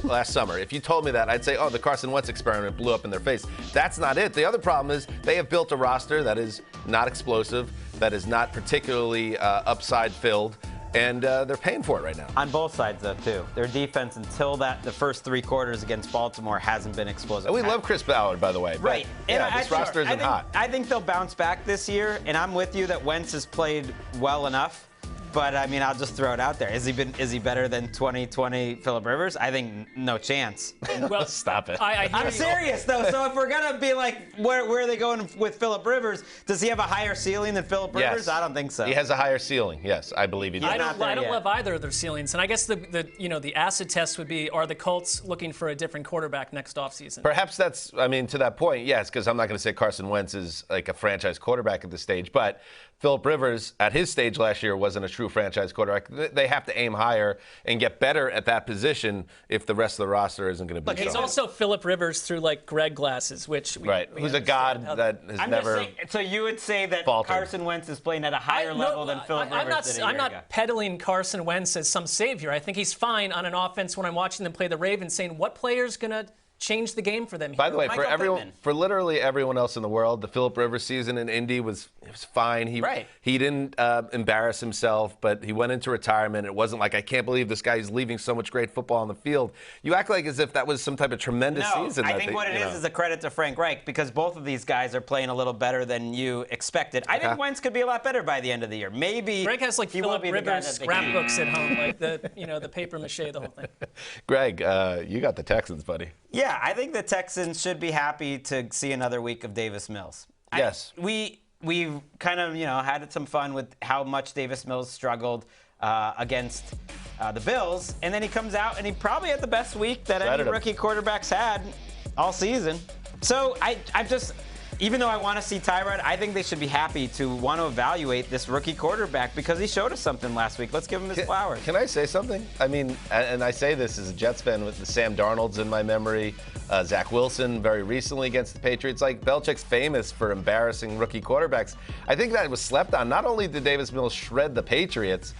last summer, if you told me that, I'd say, oh, the Carson Wentz experiment blew up in their face. That's not it. The other problem is they have built a roster that is not explosive, that is not particularly upside filled. And they're paying for it right now. On both sides, though, too. Their defense, until the first 3 quarters against Baltimore, hasn't been explosive. And we love Chris Ballard, by the way. Right. This roster isn't hot. I think they'll bounce back this year, and I'm with you that Wentz has played well enough. But, I mean, I'll just throw it out there. Is he better than 2020 Phillip Rivers? I think no chance. Well, stop it. I'm serious, though. So if we're going to be like, where are they going with Phillip Rivers? Does he have a higher ceiling than Phillip Rivers? I don't think so. He has a higher ceiling. Yes, I believe he does. I don't love either of their ceilings. And I guess the acid test would be, are the Colts looking for a different quarterback next offseason? Perhaps to that point, yes, because I'm not going to say Carson Wentz is like a franchise quarterback at this stage. But Phillip Rivers, at his stage last year, wasn't a true franchise quarterback. They have to aim higher and get better at that position if the rest of the roster isn't going to be Look, he's also Phillip Rivers through, like, Greg glasses, which who's a god that has never so you would say that faltered. Carson Wentz is playing at a higher level than Phillip Rivers I'm not peddling Carson Wentz as some savior. I think he's fine on an offense when I'm watching them play the Ravens, saying what player's going to change the game for them here. By the way, for literally everyone else in the world, the Phillip Rivers season in Indy was fine. He didn't embarrass himself, but he went into retirement. It wasn't like, I can't believe this guy is leaving so much great football on the field. You act like as if that was some type of tremendous season. I think what it is a credit to Frank Reich, because both of these guys are playing a little better than you expected. I think Wentz could be a lot better by the end of the year. Maybe Greg has like Phillip Rivers scrapbooks at home, like the paper mache, the whole thing. Greg, you got the Texans, buddy. Yeah, I think the Texans should be happy to see another week of Davis Mills. Yes. We've kind of, had some fun with how much Davis Mills struggled against the Bills, and then he comes out and he probably had the best week that any rookie quarterback's had all season. So even though I want to see Tyrod, I think they should be happy to want to evaluate this rookie quarterback because he showed us something last week. Let's give him his flowers. Can I say something? I mean, and I say this as a Jets fan with the Sam Darnold's in my memory, Zach Wilson very recently against the Patriots. Like, Belichick's famous for embarrassing rookie quarterbacks. I think that was slept on. Not only did Davis Mills shred the Patriots,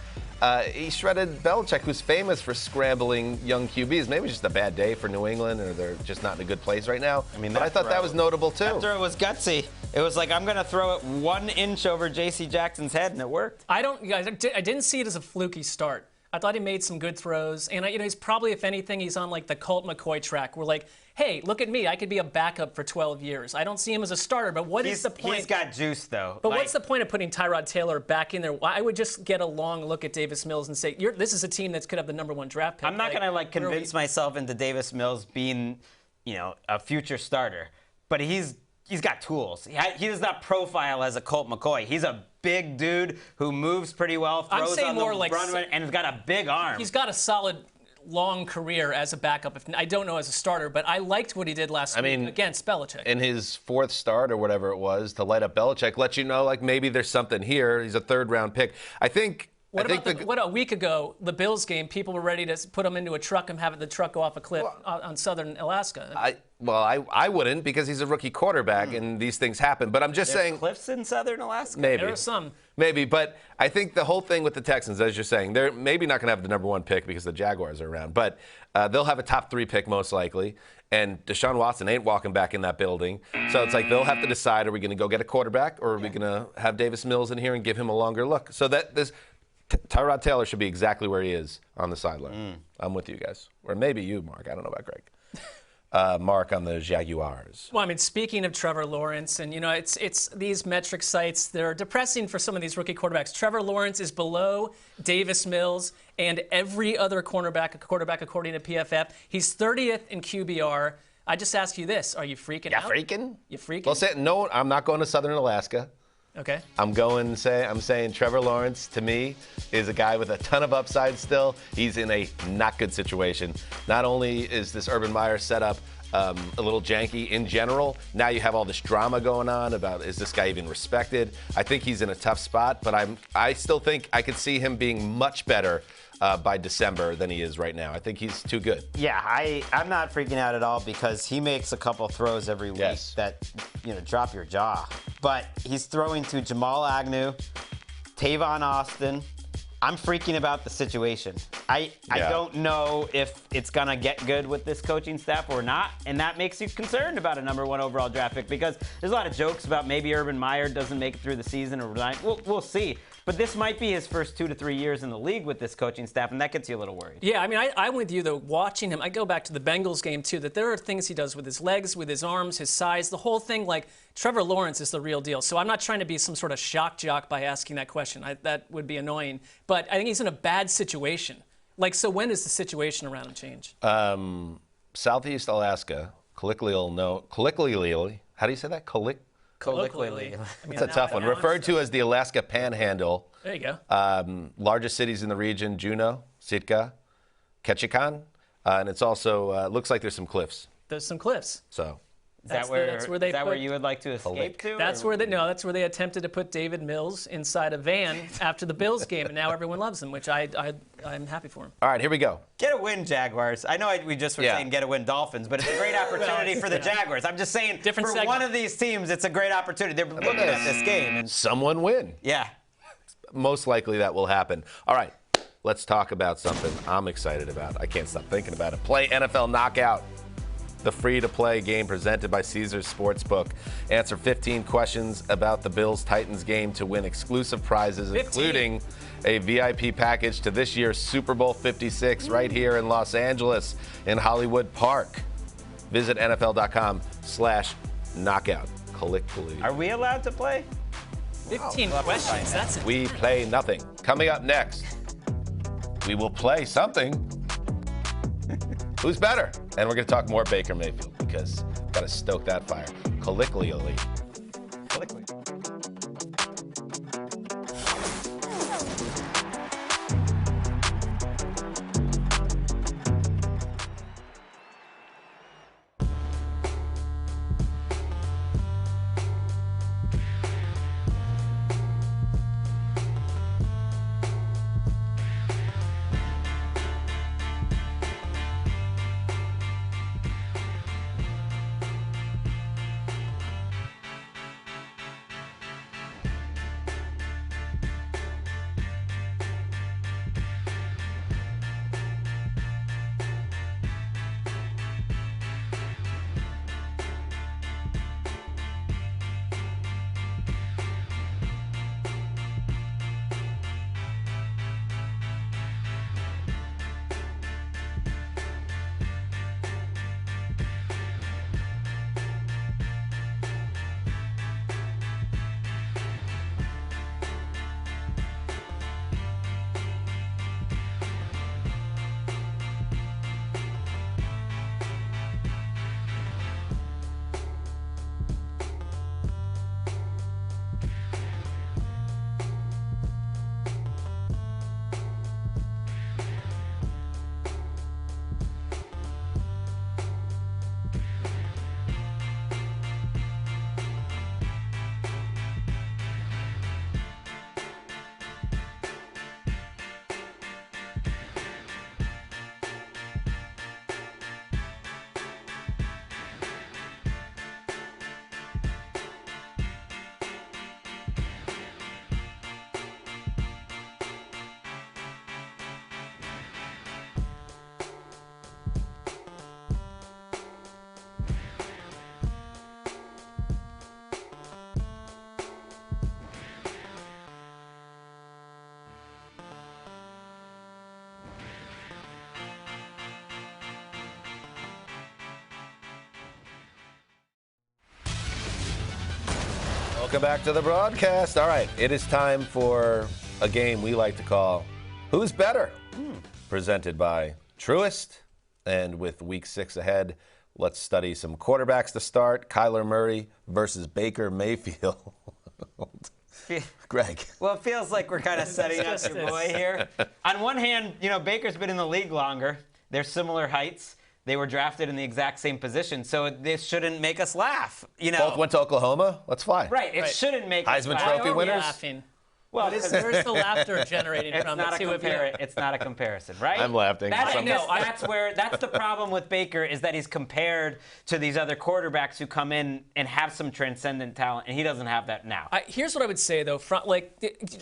he shredded Belichick, who's famous for scrambling young QBs. Maybe it's just a bad day for New England, or they're just not in a good place right now. I mean, but I thought that was notable, too. That throw was gutsy. It was like, I'm going to throw it 1 inch over J.C. Jackson's head, and it worked. I didn't see it as a fluky start. I thought he made some good throws, and he's probably, if anything, he's on like the Colt McCoy track. We're like, hey, look at me, I could be a backup for 12 years. I don't see him as a starter, but what is the point? He's got juice, though. But what's the point of putting Tyrod Taylor back in there? I would just get a long look at Davis Mills and say, this is a team that could have the #1 draft pick. I'm not going to convince myself into Davis Mills being, a future starter, but he's got tools. He does not profile as a Colt McCoy. He's a big dude who moves pretty well, throws on the run, and has got a big arm. He's got a solid long career as a backup. I don't know as a starter, but I liked what he did last week against Belichick. In his 4th start or whatever it was to light up Belichick, let you know, like, maybe there's something here. He's a 3rd-round pick. I think. What a week ago, the Bills game, people were ready to put him into a truck and have the truck go off a cliff on southern Alaska. I wouldn't, because he's a rookie quarterback and these things happen. But I'm just saying. Cliffs in southern Alaska? Maybe. There are some. Maybe, but I think the whole thing with the Texans, as you're saying, they're maybe not going to have the #1 pick because the Jaguars are around, but they'll have a top 3 pick most likely, and Deshaun Watson ain't walking back in that building. So it's like they'll have to decide, are we going to go get a quarterback, or are we going to have Davis Mills in here and give him a longer look? So that Tyrod Taylor should be exactly where he is on the sideline. I'm with you guys. Or maybe you, Mark. I don't know about Greg. Mark on the Jaguars. Well, I mean, speaking of Trevor Lawrence, and it's these metric sites, they're depressing for some of these rookie quarterbacks. Trevor Lawrence is below Davis Mills and every other quarterback according to PFF. He's 30th in QBR. I just ask you this: are you freaking out? You freaking? Well, no, I'm not going to Southern Alaska. Okay. I'm saying Trevor Lawrence, to me, is a guy with a ton of upside still. He's in a not good situation. Not only is this Urban Meyer setup a little janky in general, now you have all this drama going on about, is this guy even respected? I think he's in a tough spot, but I still think I could see him being much better by December than he is right now. I think he's too good. Yeah, I'm not freaking out at all because he makes a couple throws every week that, drop your jaw. But he's throwing to Jamal Agnew, Tavon Austin. I'm freaking about the situation. I don't know if it's going to get good with this coaching staff or not, and that makes you concerned about a #1 overall draft pick because there's a lot of jokes about maybe Urban Meyer doesn't make it through the season or resign. We'll see. But this might be his first 2 to 3 years in the league with this coaching staff, and that gets you a little worried. Yeah, I mean, I'm with you, though, watching him. I go back to the Bengals game, too, that there are things he does with his legs, with his arms, his size, the whole thing. Like, Trevor Lawrence is the real deal. So I'm not trying to be some sort of shock jock by asking that question. That would be annoying. But I think he's in a bad situation. Like, so when does the situation around him change? Southeast Alaska, colloquially, how do you say that? Colloquially. It's a tough one. Referred to as the Alaska Panhandle. There you go. Largest cities in the region: Juneau, Sitka, Ketchikan, and it's also looks like there's some cliffs. There's some cliffs. So. Is that where you would like to escape to? That's where they attempted to put David Mills inside a van after the Bills game, and now everyone loves him, which I'm happy for him. All right, here we go. Get a win, Jaguars. I know we just were saying get a win, Dolphins, but it's a great opportunity for the Jaguars. I'm just saying for one of these teams, it's a great opportunity. They're looking at this game. And someone win. Yeah. Most likely that will happen. All right, let's talk about something I'm excited about. I can't stop thinking about it. Play NFL Knockout, the free-to-play game presented by Caesars Sportsbook. Answer 15 questions about the Bills-Titans game to win exclusive prizes, 15. including a VIP package to this year's Super Bowl 56 right here in Los Angeles in Hollywood Park. Visit NFL.com/knockout. Are we allowed to play? 15 questions. That's it. We play nothing. Coming up next, we will play something. Who's better? And we're going to talk more Baker Mayfield because we've got to stoke that fire. Colloquially. Welcome back to the broadcast. All right, it is time for a game we like to call Who's Better? Presented by Truist. And with week 6 ahead, let's study some quarterbacks to start. Kyler Murray versus Baker Mayfield. Greg. Well, it feels like we're kind of setting up your boy here. On one hand, Baker's been in the league longer. They're similar heights. They were drafted in the exact same position, so this shouldn't make us laugh. Both went to Oklahoma. Let's fly. Right. It shouldn't make us laugh. Heisman Trophy winners. Laughing? Well, where's the laughter generating from the two of you? It's not a comparison, right? I'm laughing. That's the problem with Baker is that he's compared to these other quarterbacks who come in and have some transcendent talent, and he doesn't have that now. Here's what I would say, though.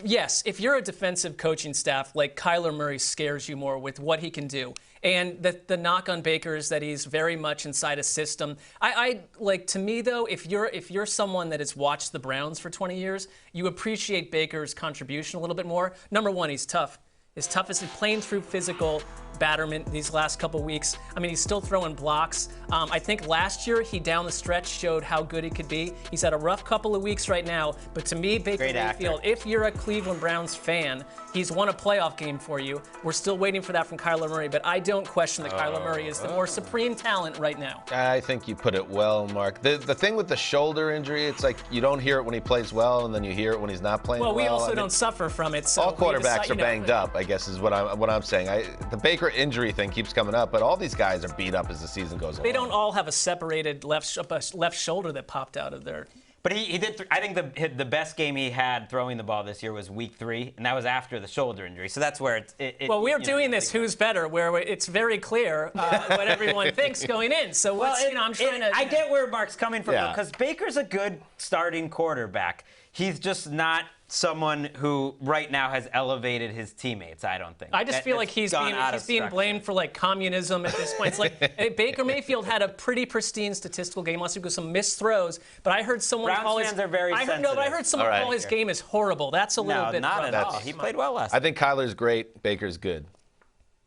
Yes, if you're a defensive coaching staff, Kyler Murray scares you more with what he can do. And the knock on Baker is that he's very much inside a system. To me though, if you're someone that has watched the Browns for 20 years, you appreciate Baker's contribution a little bit more. Number one, he's tough. As tough as he's playing through physical batterment these last couple weeks. I mean, he's still throwing blocks. I think last year he down the stretch showed how good he could be. He's had a rough couple of weeks right now, but to me, Baker Mayfield, if you're a Cleveland Browns fan, he's won a playoff game for you. We're still waiting for that from Kyler Murray, but I don't question that Kyler Murray is the more supreme talent right now. I think you put it well, Mark. The thing with the shoulder injury, it's like you don't hear it when he plays well, and then you hear it when he's not playing well. Well, we also don't suffer from it. So all quarterbacks are banged up, I guess is what I'm saying. The Baker injury thing keeps coming up, but all these guys are beat up as the season goes on. They don't all have a separated left shoulder that popped out of their. But he did. I think the best game he had throwing the ball this year was week 3, and that was after the shoulder injury. So that's where well, we're doing this who's better, where it's very clear what everyone thinks going in. So I'm trying to. I get where Mark's coming from because Baker's a good starting quarterback. He's just not someone who right now has elevated his teammates, I don't think. I just feel like he's being blamed for communism at this point. It's like Baker Mayfield had a pretty pristine statistical game, unless it was some missed throws. But I heard someone call his call his game is horrible. That's a little bit not at all. He played well last. I think Kyler's great. Baker's good.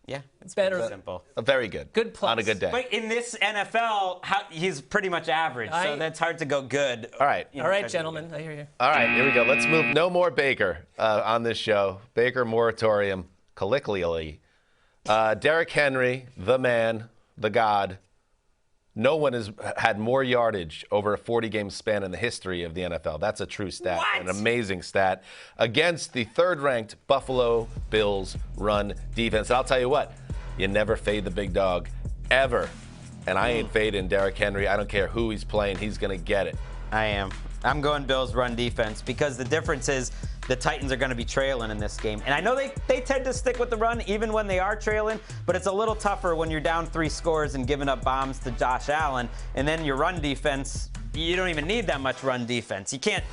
Yeah, it's better. Simple. Very good. Good plus. On a good day. But in this NFL, he's pretty much average, so that's hard to go good. All right. All right, gentlemen. I hear you. All right, here we go. Let's move. No more Baker on this show. Baker moratorium, colloquially. Derrick Henry, the man, the god. No one has had more yardage over a 40-game span in the history of the NFL. That's a true stat, an amazing stat, against the third-ranked Buffalo Bills run defense. And I'll tell you what, you never fade the big dog, ever. And I ain't fading Derrick Henry. I don't care who he's playing. He's going to get it. I am. I'm going Bills run defense because the difference is the Titans are going to be trailing in this game. And I know they tend to stick with the run even when they are trailing, but it's a little tougher when you're down 3 scores and giving up bombs to Josh Allen. And then your run defense, you don't even need that much run defense. You can't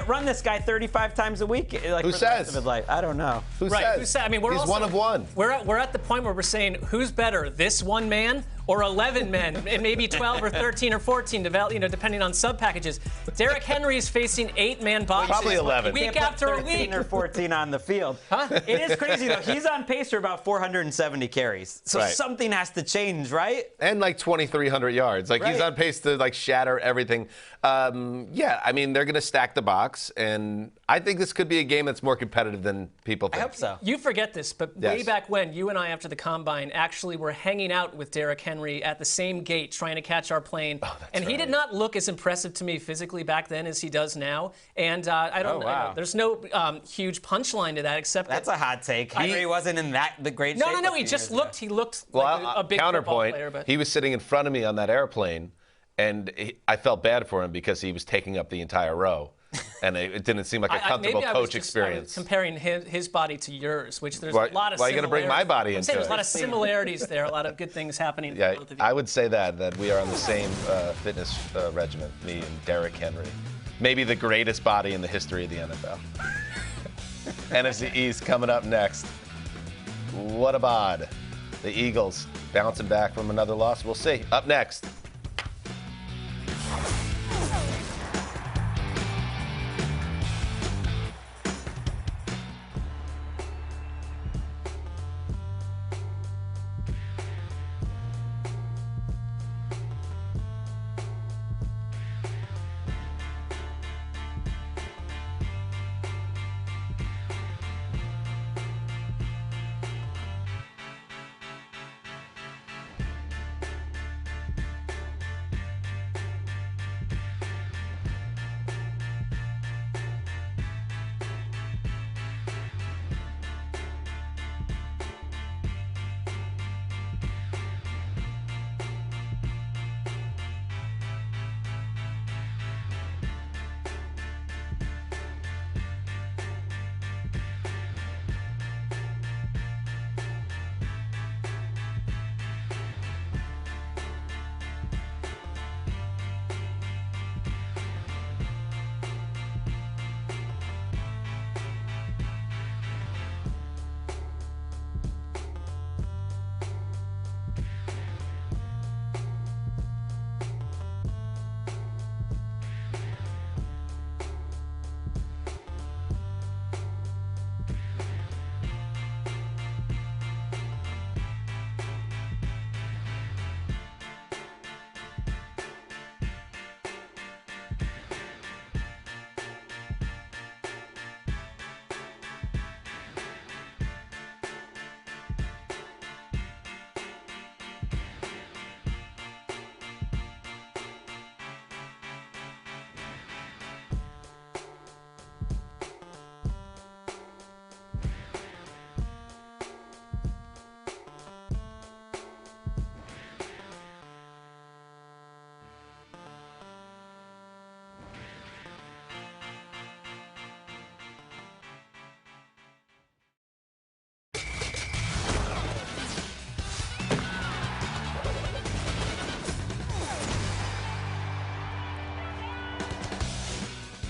run this guy 35 times a week Who for the says? rest of his life. I don't know. Who says? I mean, he's one of one. We're at the point where we're saying who's better, this one man or 11 men, and maybe 12 or 13 or 14, depending on sub packages. Derrick Henry is facing 8-man boxes. Probably 11. Week after a week. 13 or 14 on the field. It is crazy, though. He's on pace for about 470 carries. So something has to change, right? And 2,300 yards. He's on pace to shatter everything. I mean, they're going to stack the box, and I think this could be a game that's more competitive than people think. I hope so. You forget this, but way back when, you and I, after the Combine, actually were hanging out with Derrick Henry at the same gate trying to catch our plane. And he did not look as impressive to me physically back then as he does now. And I don't know. There's no huge punchline to that except that's a hot take. Henry wasn't in the great shape. No. He just looked. He looked like a big counterpoint. Football player. But he was sitting in front of me on that airplane, and I felt bad for him because he was taking up the entire row. And it didn't seem like a comfortable coach experience. I was comparing his body to yours, which there's a lot of similarities. Why are you going to bring my body into it? There's a lot of similarities there, a lot of good things happening. Yeah, both of you. I would say that we are on the same fitness regimen, me and Derrick Henry. Maybe the greatest body in the history of the NFL. NFC East coming up next. What a bod. The Eagles bouncing back from another loss. We'll see. Up next.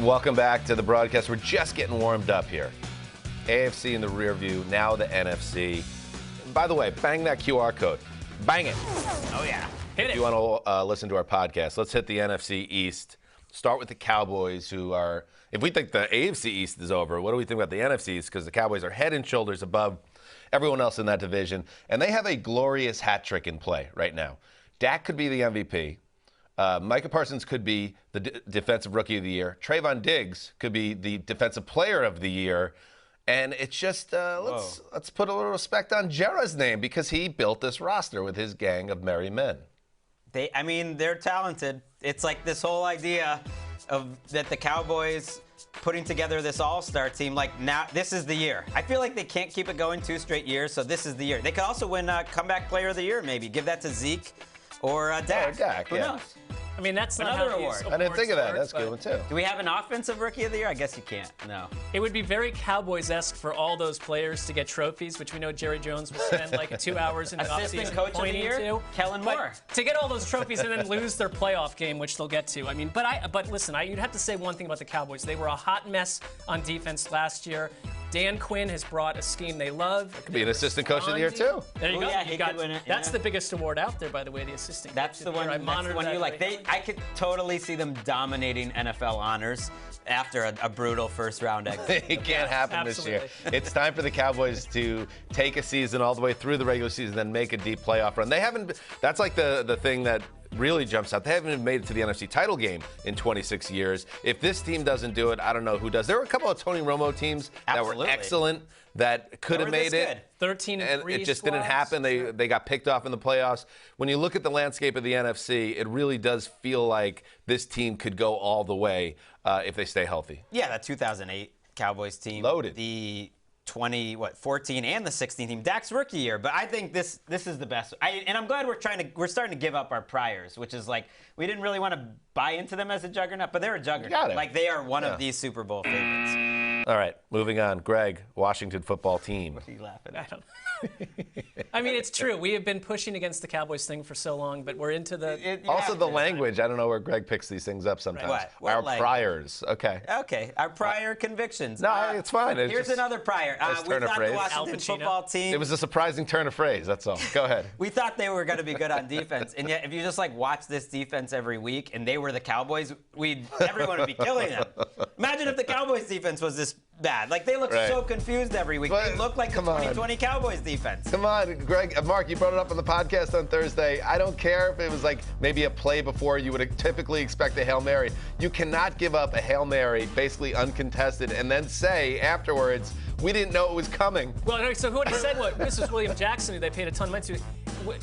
Welcome back to the broadcast. We're just getting warmed up here. AFC in the rear view, now the NFC. By the way, bang that QR code. Bang it. Oh, yeah. Hit it. If you want to listen to our podcast, let's hit the NFC East. Start with the Cowboys, who are, if we think the AFC East is over, what do we think about the NFC East? Because the Cowboys are head and shoulders above everyone else in that division. And they have a glorious hat trick in play right now. Dak could be the MVP. Micah Parsons could be the Defensive Rookie of the Year. Trayvon Diggs could be the Defensive Player of the Year. And it's just, let's put a little respect on Jera's name because he built this roster with his gang of merry men. They're talented. It's like this whole idea of that the Cowboys putting together this all-star team, like now, this is the year. I feel like they can't keep it going 2 straight years, so this is the year. They could also win Comeback Player of the Year, maybe. Give that to Zeke or Dak. Who knows? I mean, that's not another how award. I didn't think of that. That's a good one, too. Do we have an Offensive Rookie of the Year? I guess you can't. No. It would be very Cowboys-esque for all those players to get trophies, which we know Jerry Jones will spend like 2 hours in the Assistant offseason Coach of the pointing Year? to. Kellen Moore. To get all those trophies and then lose their playoff game, which they'll get to. I mean, but listen, you'd have to say one thing about the Cowboys. They were a hot mess on defense last year. Dan Quinn has brought a scheme they love. Could be an Assistant Coach of the Year, too. There you go. Yeah, he could win it. That's the biggest award out there, by the way, the Assistant That's Coach the of the one. Year. That's the one you like. I could totally see them dominating NFL honors after a brutal first-round exit. It can't happen this year. It's time for the Cowboys to take a season all the way through the regular season, then make a deep playoff run. They haven't. That's like the thing that really jumps out. They haven't even made it to the NFC title game in 26 years. If this team doesn't do it, I don't know who does. There were a couple of Tony Romo teams that were excellent that could have made it. 13 and it just didn't happen. They got picked off in the playoffs. When you look at the landscape of the NFC, it really does feel like this team could go all the way if they stay healthy. Yeah, that 2008 Cowboys team. Loaded. The 14 and the 16 team. Dak's rookie year, but I think this is the best. And I'm glad we're starting to give up our priors, which is like we didn't really want to buy into them as a juggernaut, but they're a juggernaut. Like they are one of these Super Bowl favorites. All right, moving on. Greg, Washington football team. What are you laughing I at? don't I mean, it's true. We have been pushing against the Cowboys thing for so long, but we're into the... Also the language. I don't know where Greg picks these things up sometimes. Right. What Our language? priors. Okay. Okay, our prior convictions. No, it's fine. It's Here's just another prior. nice We turn of thought phrase. the Washington Al Pacino. football team... It was a surprising turn of phrase, that's all. Go ahead. We thought they were going to be good on defense, and yet if you just like watch this defense every week, and they were the Cowboys, everyone would be killing them. Imagine if the Cowboys defense was this bad. Like they look so confused every week. They look like the 2020 Cowboys defense. Come on, Greg. Mark, you brought it up on the podcast on Thursday. I don't care if it was like maybe a play before you would typically expect a Hail Mary. You cannot give up a Hail Mary, basically uncontested, and then say afterwards, we didn't know it was coming. Well, so what he said was, this is William Jackson, who they paid a ton of money to.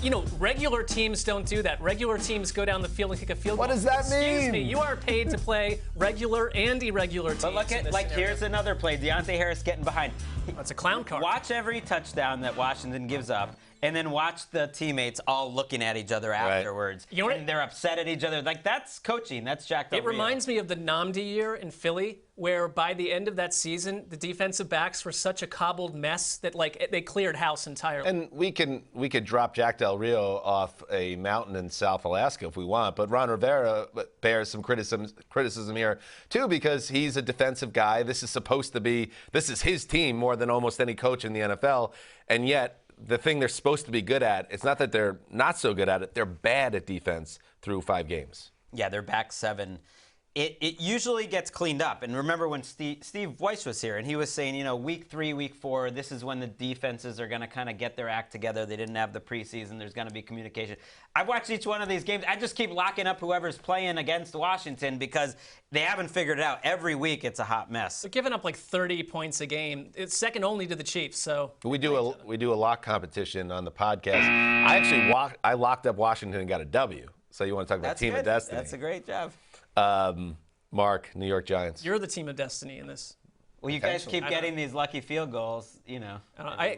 You know, regular teams don't do that. Regular teams go down the field and kick a field goal. What does that mean? Excuse me, you are paid to play regular and irregular teams. But look at, like, here's another play. Deontay Harris getting behind. That's a clown car. Watch every touchdown that Washington gives up, and then watch the teammates all looking at each other afterwards. You know what? And they're upset at each other. Like, that's coaching. That's Jack Del It reminds me of the Namdi year in Philly, where by the end of that season, the defensive backs were such a cobbled mess that, like, they cleared house entirely. And we could drop Jack Del Rio off a mountain in South Alaska if we want, but Ron Rivera bears some criticism here too, because he's a defensive guy. This is his team more than almost any coach in the NFL, and yet the thing they're supposed to be good at, it's not that they're not so good at it, they're bad at defense through 5 games. Yeah, they're back 7. It usually gets cleaned up. And remember when Steve Weiss was here, and he was saying, you know, week 3, week 4, this is when the defenses are going to kind of get their act together. They didn't have the preseason. There's going to be communication. I've watched each one of these games. I just keep locking up whoever's playing against Washington because they haven't figured it out. Every week it's a hot mess. They're giving up like 30 points a game. It's second only to the Chiefs. So we do a lock competition on the podcast. I locked up Washington and got a W. So you want to talk about Team of Destiny? That's a great job. Mark, New York Giants. You're the team of destiny in this. Well, you guys keep getting these lucky field goals, you know.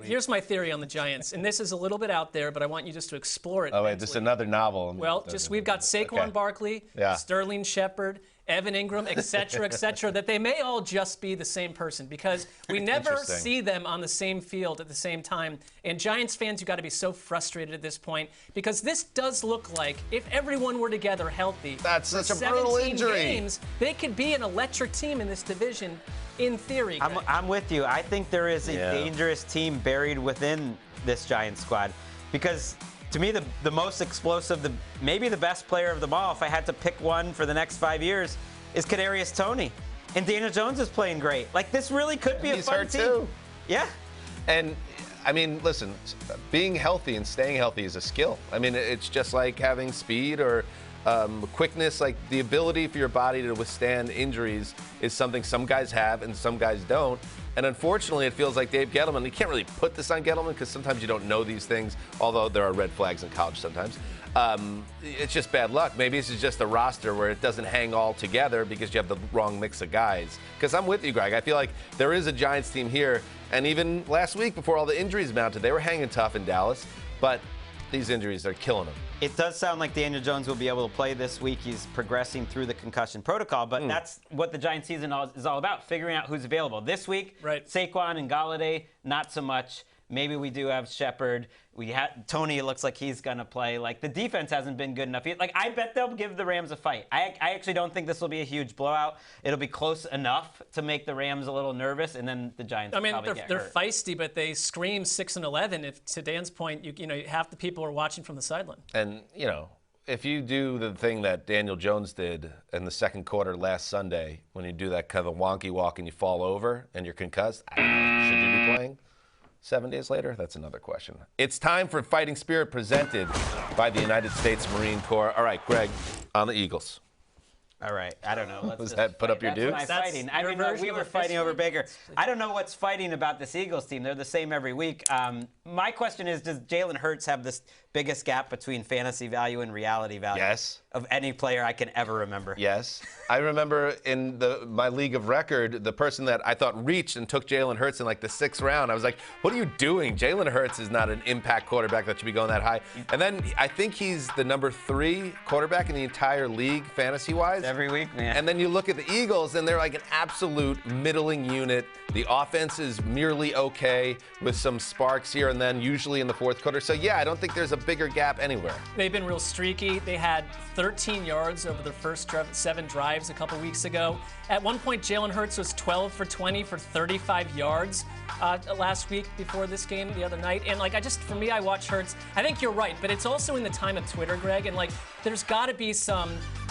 Here's my theory on the Giants, and this is a little bit out there, but I want you just to explore it. Oh, wait, this is another novel. Well, we've got Saquon Barkley, Sterling Shepard, Evan Ingram, et cetera, that they may all just be the same person because we never see them on the same field at the same time. And Giants fans, you got to be so frustrated at this point because this does look like if everyone were together healthy, that's such a brutal injury. Games, they could be an electric team in this division. In theory, I'm with you. I think there is a dangerous team buried within this Giants squad because to me, the most explosive, maybe the best player of them all, if I had to pick one for the next 5 years, is Kadarius Toney. And Daniel Jones is playing great. Like, this really could be a fun team. Too. Yeah. And, I mean, listen, being healthy and staying healthy is a skill. I mean, it's just like having speed or quickness. Like, the ability for your body to withstand injuries is something some guys have and some guys don't. And unfortunately, it feels like Dave Gettleman, you can't really put this on Gettleman because sometimes you don't know these things, although there are red flags in college sometimes. It's just bad luck. Maybe this is just a roster where it doesn't hang all together because you have the wrong mix of guys. Because I'm with you, Greg. I feel like there is a Giants team here. And even last week, before all the injuries mounted, they were hanging tough in Dallas. But these injuries are killing them. It does sound like Daniel Jones will be able to play this week. He's progressing through the concussion protocol, but that's what the Giants season is all about, figuring out who's available. This week, Saquon and Galladay, not so much. Maybe we do have Shepard. Toney, it looks like he's going to play. Like, the defense hasn't been good enough. Like, I bet they'll give the Rams a fight. I actually don't think this will be a huge blowout. It'll be close enough to make the Rams a little nervous, and then the Giants will probably get hurt. They're feisty, but they scream 6-11. If, to Dan's point, you know, half the people are watching from the sideline. And, you know, if you do the thing that Daniel Jones did in the second quarter last Sunday, when you do that kind of wonky walk and you fall over and you're concussed, I don't know, should you be playing? 7 days later? That's another question. It's time for Fighting Spirit presented by the United States Marine Corps. All right, Greg, on the Eagles. All right, I don't know. Was that put up your dukes? Fighting. I mean, we were fighting over Baker. I don't know what's fighting about this Eagles team. They're the same every week. My question is, does Jalen Hurts have this biggest gap between fantasy value and reality value of any player I can ever remember? Yes. I remember in my league of record, the person that I thought reached and took Jalen Hurts in like the 6th round, I was like, what are you doing? Jalen Hurts is not an impact quarterback that should be going that high. And then I think he's the number 3 quarterback in the entire league fantasy-wise. Every week, man. And then you look at the Eagles, and they're like an absolute middling unit. The offense is merely okay with some sparks here and then, usually in the 4th quarter. So, yeah, I don't think there's a bigger gap anywhere. They've been real streaky. They had 13 yards over their first 7 drives a couple weeks ago. At one point, Jalen Hurts was 12 for 20 for 35 yards last week before this game the other night. And, like, for me, I watch Hurts. I think you're right, but it's also in the time of Twitter, Greg. And, like, there's got to be some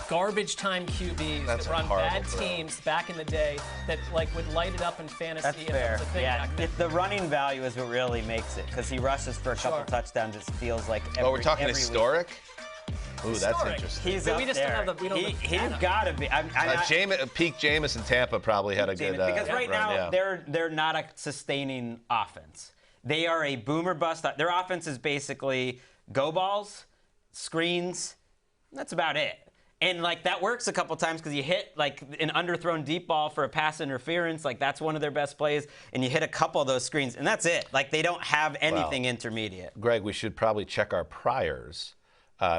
garbage time QBs that were on bad teams back in the day that, like, would light it up in fantasy. That's fair. Yeah, the running value is what really makes it because he rushes for a couple touchdowns. It feels like we're talking historic? Week. Ooh, that's interesting. He's up there. He's got to be. Peak Jameis in Tampa probably had a good because right now they're not a sustaining offense. They are a boomer bust. Their offense is basically go balls, screens. That's about it. And, like, that works a couple times because you hit, like, an underthrown deep ball for a pass interference. Like, that's one of their best plays. And you hit a couple of those screens. And that's it. Like, they don't have anything intermediate. Greg, we should probably check our priors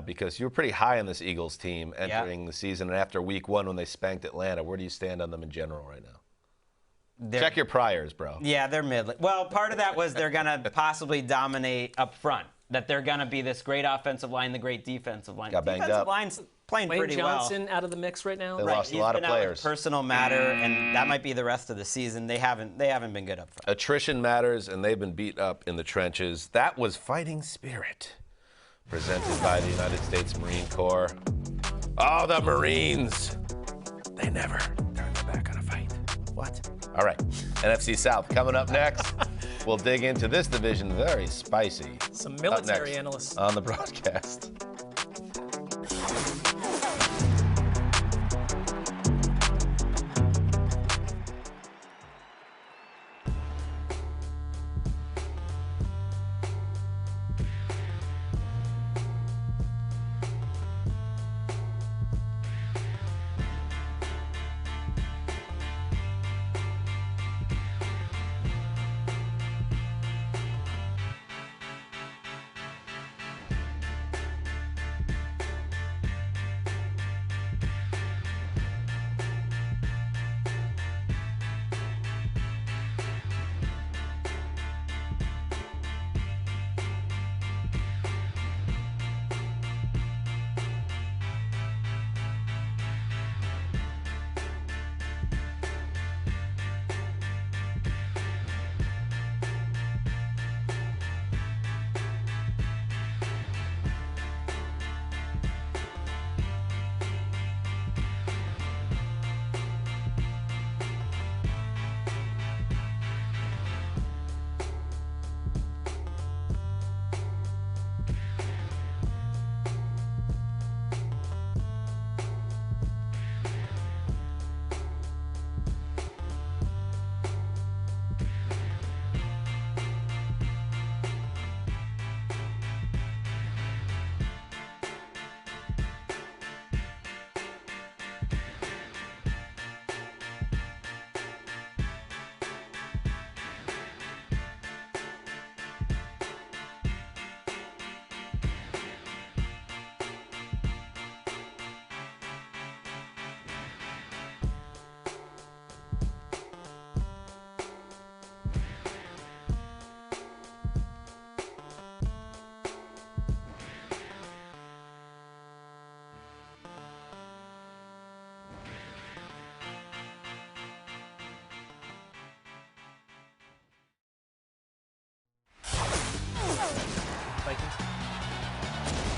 because you were pretty high on this Eagles team entering the season. And after week 1 when they spanked Atlanta, where do you stand on them in general right now? Check your priors, bro. Yeah, they're mid. Well, part of that was they're going to possibly dominate up front. That they're going to be this great offensive line, the great defensive line. Got banged defensive up. line's playing pretty well. Wayne Johnson out of the mix right now. They lost a lot of players. He's been out with personal matter, and that might be the rest of the season. They haven't been good up front. Attrition matters, and they've been beat up in the trenches. That was Fighting Spirit, presented by the United States Marine Corps. Oh, the Marines. They never turn their back on a fight. What? All right, Nfc South coming up next. We'll dig into this division, very spicy. Some military analysts on the broadcast.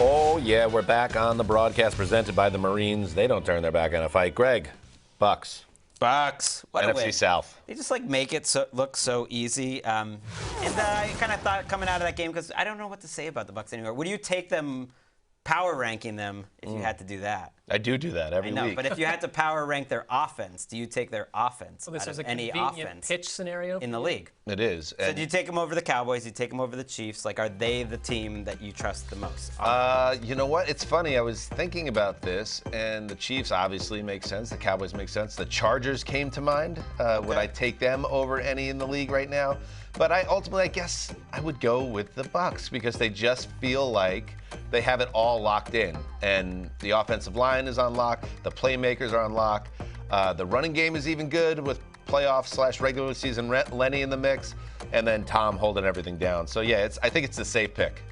Oh, yeah, we're back on the broadcast presented by the Marines. They don't turn their back on a fight. Greg, Bucks. Bucks. What a win. NFC South. They just make it look so easy. And I kind of thought coming out of that game, because I don't know what to say about the Bucks anymore. Would you take them, power ranking them, if you had to do that? I do that every week. But if you had to power rank their offense, do you take their offense Well, this out is of a any convenient offense pitch scenario in the league? It is. So do you take them over the Cowboys? Do you take them over the Chiefs? Are they the team that you trust the most? You know what? It's funny. I was thinking about this, and the Chiefs obviously make sense. The Cowboys make sense. The Chargers came to mind. Would I take them over any in the league right now? But I guess I would go with the Bucks because they just feel like they have it all locked in, and the offensive line is on lock. The playmakers are on lock. The running game is even good with playoff/regular season Lenny in the mix, and then Tom holding everything down. So yeah, I think it's a safe pick.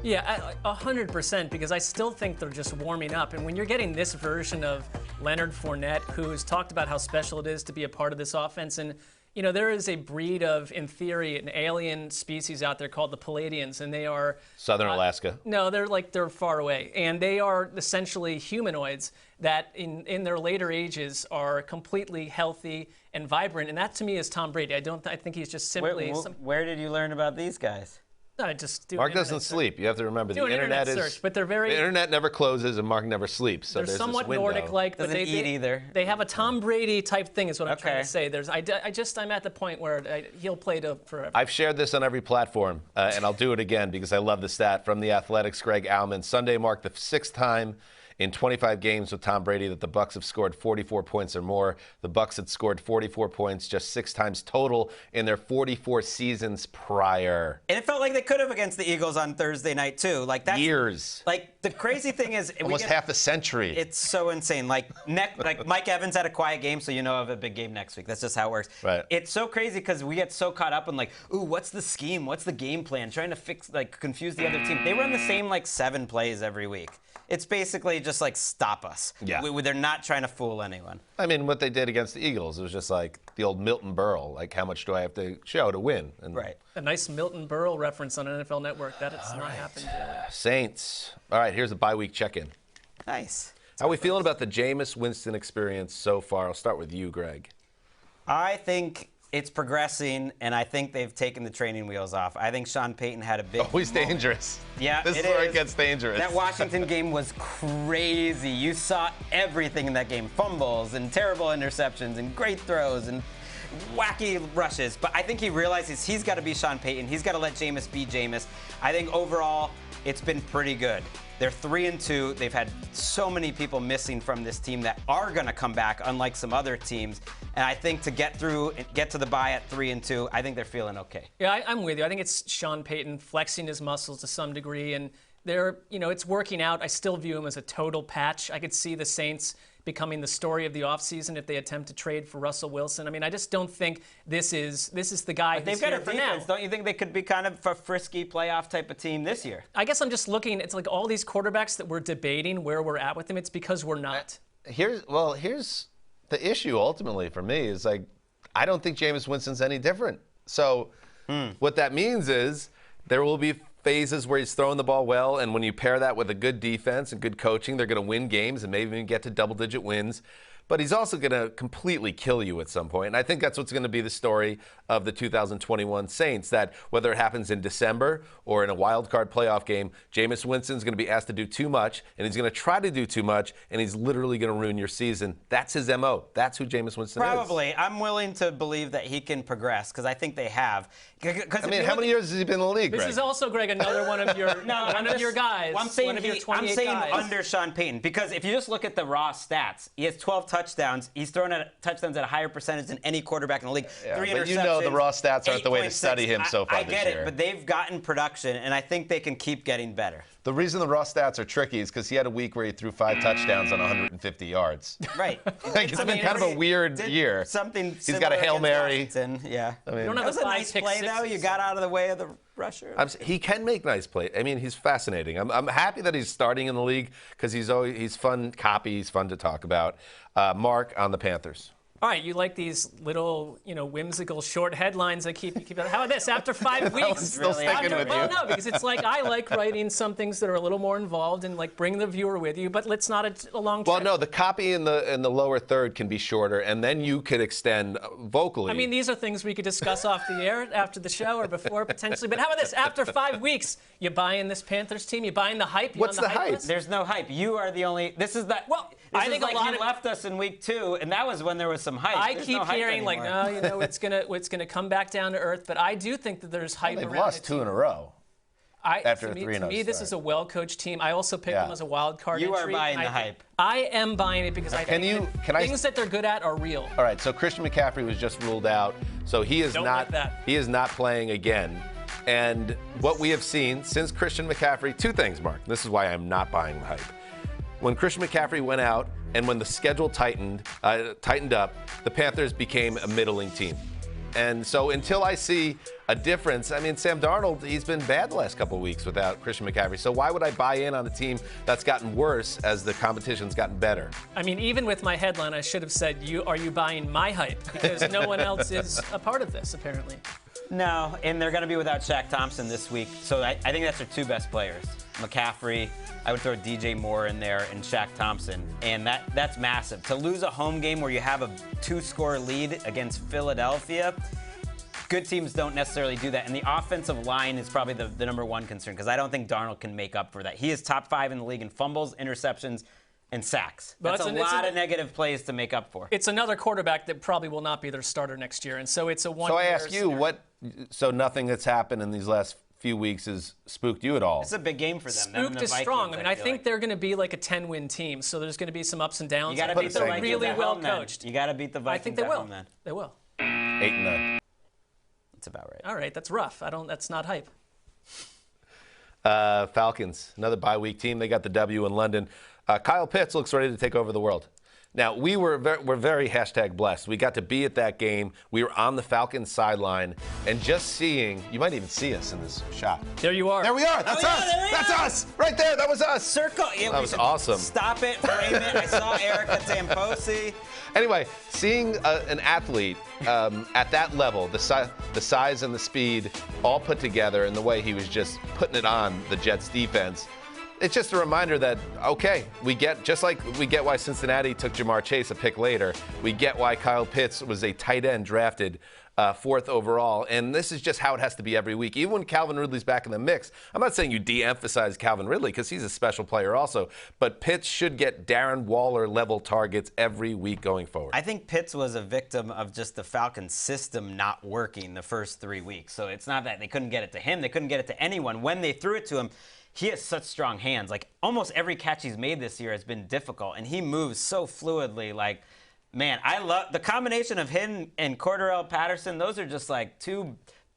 Yeah, 100%, because I still think they're just warming up. And when you're getting this version of Leonard Fournette, who's talked about how special it is to be a part of this offense, and there is a breed of, in theory, an alien species out there called the Palladians, and they are Southern Alaska. No, they're far away, and they are essentially humanoids that, in their later ages, are completely healthy and vibrant. And that, to me, is Tom Brady. I think he's just simply. Where did you learn about these guys? No, I just do. Mark doesn't sleep. You have to remember the internet is. Search, but they're very. The internet never closes, and Mark never sleeps. So they're somewhat Nordic-like, but they eat either. They have a Tom Brady type thing, is what I'm trying to say. I'm at the point where he'll play forever. I've shared this on every platform, and I'll do it again because I love the stat from the Athletics. Greg Alman. Sunday marked the 6th time in 25 games with Tom Brady that the Bucs have scored 44 points or more. The Bucs had scored 44 points just 6 times total in their 44 seasons prior. And it felt like they could have against the Eagles on Thursday night too. That's years. The crazy thing is almost half a century. It's so insane. Mike Evans had a quiet game, so of a big game next week. That's just how it works. Right. It's so crazy because we get so caught up in ooh, what's the scheme? What's the game plan? Trying to confuse the other team. They run the same 7 plays every week. It's basically just stop us. Yeah. They're not trying to fool anyone. I mean, what they did against the Eagles, it was just the old Milton Berle, how much do I have to show to win? And right. A nice Milton Berle reference on NFL Network. That has not happened yet. Saints. All right, here's a bye week check-in. Nice. How are we feeling about the Jameis Winston experience so far? I'll start with you, Greg. I think it's progressing, and I think they've taken the training wheels off. I think Sean Payton had a big Always dangerous. Yeah, this is where it gets dangerous. That Washington game was crazy. You saw everything in that game. Fumbles and terrible interceptions and great throws and wacky rushes. But I think he realizes he's got to be Sean Payton. He's got to let Jameis be Jameis. I think overall it's been pretty good. They're 3-2. They've had so many people missing from this team that are going to come back, unlike some other teams. And I think to get to the bye at 3-2, I think they're feeling okay. Yeah, I'm with you. I think it's Sean Payton flexing his muscles to some degree, and it's working out. I still view him as a total patch. I could see the Saints becoming the story of the offseason if they attempt to trade for Russell Wilson. I mean, I just don't think this is the guy who's here for now. They've got a defense. Don't you think they could be kind of a frisky playoff type of team this year? I guess I'm just looking. It's all these quarterbacks that we're debating where we're at with them. It's because we're not. Here's the issue ultimately for me is I don't think Jameis Winston's any different. So what that means is there will be phases where he's throwing the ball well, and when you pair that with a good defense and good coaching, they're going to win games and maybe even get to double-digit wins. But he's also going to completely kill you at some point. And I think that's what's going to be the story of the 2021 Saints, that whether it happens in December or in a wild card playoff game, Jameis Winston's going to be asked to do too much, and he's going to try to do too much, and he's literally going to ruin your season. That's his MO. That's who Jameis Winston is. Probably. I'm willing to believe that he can progress because I think they have. I mean, how many years has he been in the league, Greg? This is also, Greg, another one of your your guys. Well, I'm saying guys. Under Sean Payton because if you just look at the raw stats, he has 12 touchdowns. He's thrown touchdowns at a higher percentage than any quarterback in the league. Yeah, 3 but interceptions. The raw stats aren't the way to study him so far this year. I get it, but they've gotten production, and I think they can keep getting better. The reason the raw stats are tricky is because he had a week where he threw 5 touchdowns on 150 yards. Right. It's been kind of a weird year. He's got a Hail Mary. Yeah. I mean, that was a nice play, though. You got out of the way of the rusher. He can make nice plays. I mean, he's fascinating. I'm happy that he's starting in the league because he's fun copy. He's fun to talk about. Mark on the Panthers. All right, you like these little, whimsical short headlines that keep. How about this? After 5 weeks, still sticking with you. Well, no, because it's like I like writing some things that are a little more involved and like bring the viewer with you, but it's not a long. Well, trip. no, the copy in the lower third can be shorter, and then you could extend vocally. I mean, these are things we could discuss off the air after the show or before potentially. But how about this? After 5 weeks, you buying this Panthers team? You buying the hype? What's the hype? There's no hype. You are the only. This is that. Well, I think like you left us in week 2, and that was when there was some hype. I keep hearing like, no, it's gonna come back down to earth. But I do think that there's hype. They've around lost 2 in a row. After to me, this is a well-coached team. I also picked them as a wild card. You are buying the hype. I am buying it because I think things that they're good at are real. All right, so Christian McCaffrey was just ruled out, so he is he is not playing again. And what we have seen since Christian McCaffrey, 2 things, Mark. This is why I'm not buying the hype. When Christian McCaffrey went out and when the schedule tightened up, the Panthers became a middling team. And so until I see a difference, I mean, Sam Darnold, he's been bad the last couple of weeks without Christian McCaffrey. So why would I buy in on a team that's gotten worse as the competition's gotten better? I mean, even with my headline, I should have said, are you buying my hype? Because no one else is a part of this, apparently. No, and they're going to be without Shaq Thompson this week. So I think that's their 2 best players. McCaffrey, I would throw DJ Moore in there, and Shaq Thompson. And that's massive. To lose a home game where you have a 2-score lead against Philadelphia, good teams don't necessarily do that. And the offensive line is probably the number 1 concern because I don't think Darnold can make up for that. He is top 5 in the league in fumbles, interceptions, and sacks. That's a lot of negative plays to make up for. It's another quarterback that probably will not be their starter next year. And so it's a one. So I ask you, so nothing that's happened in these last few weeks has spooked you at all? It's a big game for them. Spooked is strong. I mean, I think they're going to be like a 10-win team, so there's going to be some ups and downs. You got to beat the Vikings. Really well coached. You got to beat the Vikings. I think they will. They will. 8-9. That's about right. All right, that's rough. That's not hype. Falcons, another bye week team. They got the W in London. Kyle Pitts looks ready to take over the world. Now, we're very #blessed. We got to be at that game. We were on the Falcons sideline, and just seeing, you might even see us in this shot. There you are. There we are. That's us. That's us. Right there. That was us. Circle. Yeah, that was awesome. Stop it. Frame it. I saw Erica Tamposi. Anyway, seeing an athlete at that level, the size and the speed all put together, and the way he was just putting it on the Jets defense, it's just a reminder that, okay, just like we get why Cincinnati took Jamar Chase a pick later, we get why Kyle Pitts was a tight end drafted 4th overall. And this is just how it has to be every week. Even when Calvin Ridley's back in the mix, I'm not saying you de-emphasize Calvin Ridley because he's a special player also, but Pitts should get Darren Waller-level targets every week going forward. I think Pitts was a victim of just the Falcons system not working the first 3 weeks. So it's not that they couldn't get it to him. They couldn't get it to anyone. When they threw it to him, he has such strong hands. Like, almost every catch he's made this year has been difficult, and he moves so fluidly. Like, man, I love the combination of him and Cordarrelle Patterson. Those are just like 2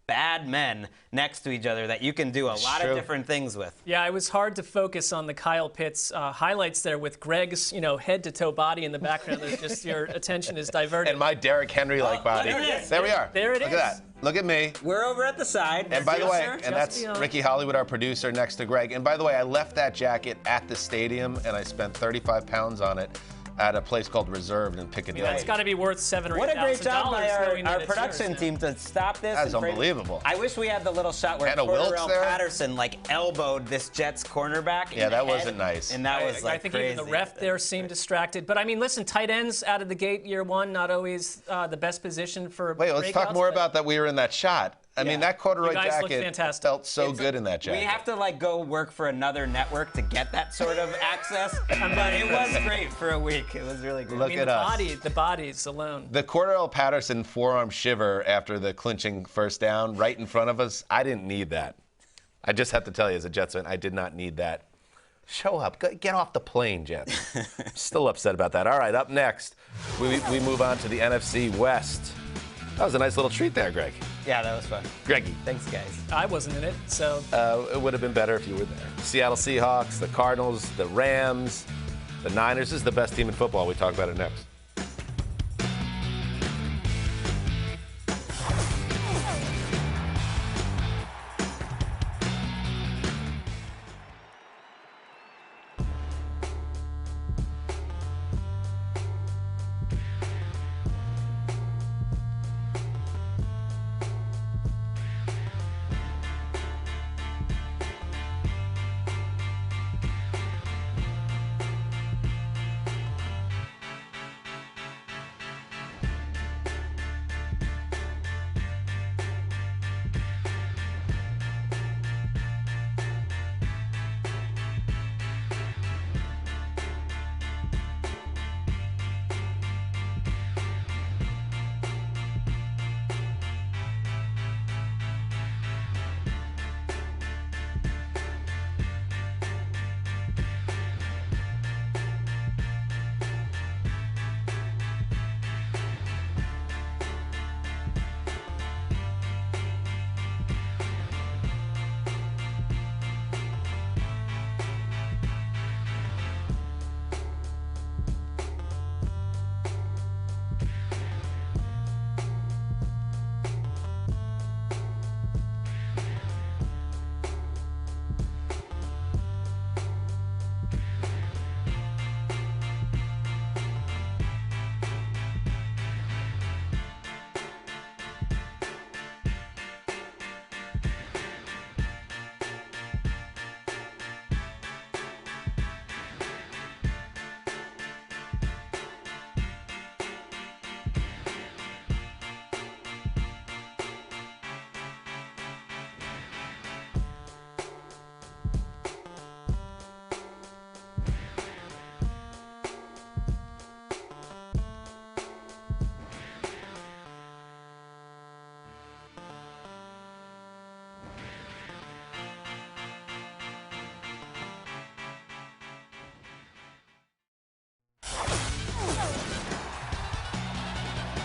bad men next to each other that you can do a lot of different things with. Yeah, it was hard to focus on the Kyle Pitts highlights there with Greg's, head-to-toe body in the background. There's just your attention is diverted. And my Derrick Henry-like body. There we are. There it is. Look at that. Look at me. We're over at the side. And by the way, and that's Ricky Hollywood, our producer, next to Greg. And by the way, I left that jacket at the stadium, and I spent 35 pounds on it at a place called Reserved in Piccadilly. That's got to be worth $7,000 or $8,000. What a great job by our production team to stop this. That's unbelievable. I wish we had the little shot where Cordarrelle Patterson elbowed this Jets cornerback. Yeah, that wasn't nice. And that was I think crazy. Even the ref there seemed distracted. But I mean, listen, tight ends out of the gate year 1, not always the best position for. Wait, let's talk more about that. We were in that shot. I mean, that corduroy jacket felt so good in that jacket. We have to go work for another network to get that sort of access. But it was great for a week. It was really great. Look at us. The bodies alone. The Cordarrelle Patterson forearm shiver after the clinching first down right in front of us, I didn't need that. I just have to tell you as a Jets fan, I did not need that. Show up. Get off the plane, Jets. Still upset about that. All right, up next, we move on to the NFC West. That was a nice little treat there, Greg. Yeah, that was fun. Greggy. Thanks, guys. I wasn't in it, so. It would have been better if you were there. Seattle Seahawks, the Cardinals, the Rams, the Niners. This is the best team in football. We talk about it next.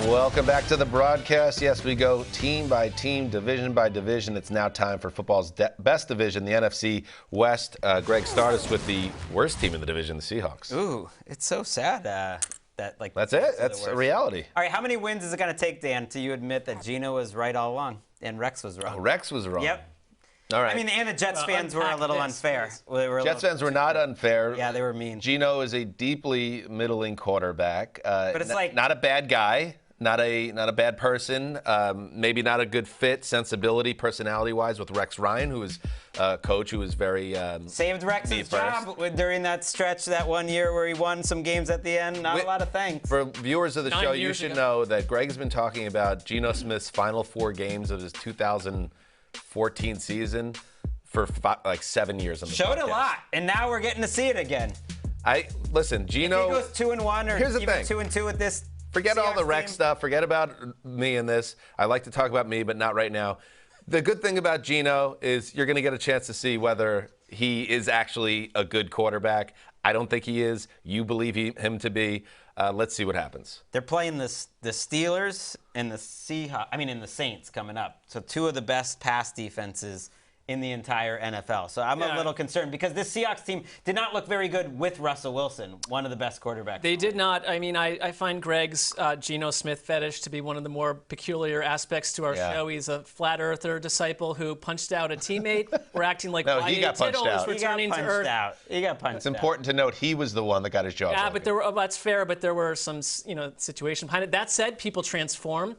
Welcome back to the broadcast. Yes, we go team by team, division by division. It's now time for football's best division, the NFC West. Greg, start us with the worst team in the division, the Seahawks. Ooh, it's so sad That's it. That's a reality. All right, how many wins is it going to take, Dan, till you admit that Gino was right all along and Rex was wrong? Rex was wrong. Yep. All right. I mean, and the Jets fans were a little unfair. Jets fans were not unfair. Yeah, they were mean. Gino is a deeply middling quarterback. But it's like not a bad guy. Not a bad person. Maybe not a good fit, sensibility, personality-wise, with Rex Ryan, who is a coach who was very saved Rex's job during that stretch that 1 year where he won some games at the end. Not a lot of thanks. For viewers of the show, you should know that Greg has been talking about Gino Smith's final 4 games of his 2014 season for like 7 years on the Showed podcast. a lot, and now we're getting to see it again. Listen, Gino. If he goes 2-1 or here's the even thing. 2-2 with this. Forget all the Rex stuff. Forget about me in this. I like to talk about me, but not right now. The good thing about Gino is you're going to get a chance to see whether he is actually a good quarterback. I don't think he is. You believe him to be. Let's see what happens. They're playing the Steelers and the Seahawks. I mean, and the Saints coming up. So 2 of the best pass defenses in the entire NFL. So I'm a little concerned because this Seahawks team did not look very good with Russell Wilson, one of the best quarterbacks. They did not. I mean, I find Greg's Geno Smith fetish to be one of the more peculiar aspects to our show. He's a flat earther disciple who punched out a teammate. We're acting like he got punched out. Returning to earth. He got punched out. It's important to note he was the one that got his jaw broken. But there were, that's fair, but there were some, situation behind it. That said, people transform.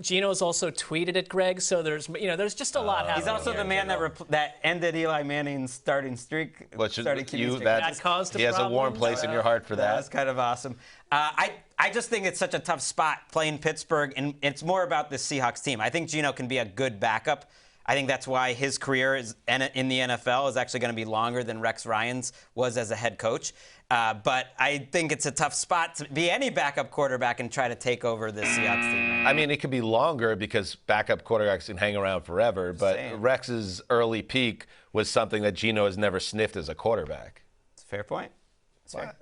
Gino's also tweeted at Greg, so there's just a lot happening. He's also the man that ended Eli Manning's starting streak. That caused he has a warm place in your heart for that. That's kind of awesome. I just think it's such a tough spot playing Pittsburgh, and it's more about this Seahawks team. I think Gino can be a good backup. I think that's why his career in the NFL is actually going to be longer than Rex Ryan's was as a head coach. But I think it's a tough spot to be any backup quarterback and try to take over the Seahawks team. I mean, it could be longer because backup quarterbacks can hang around forever. But Rex's early peak was something that Gino has never sniffed as a quarterback. It's a fair point.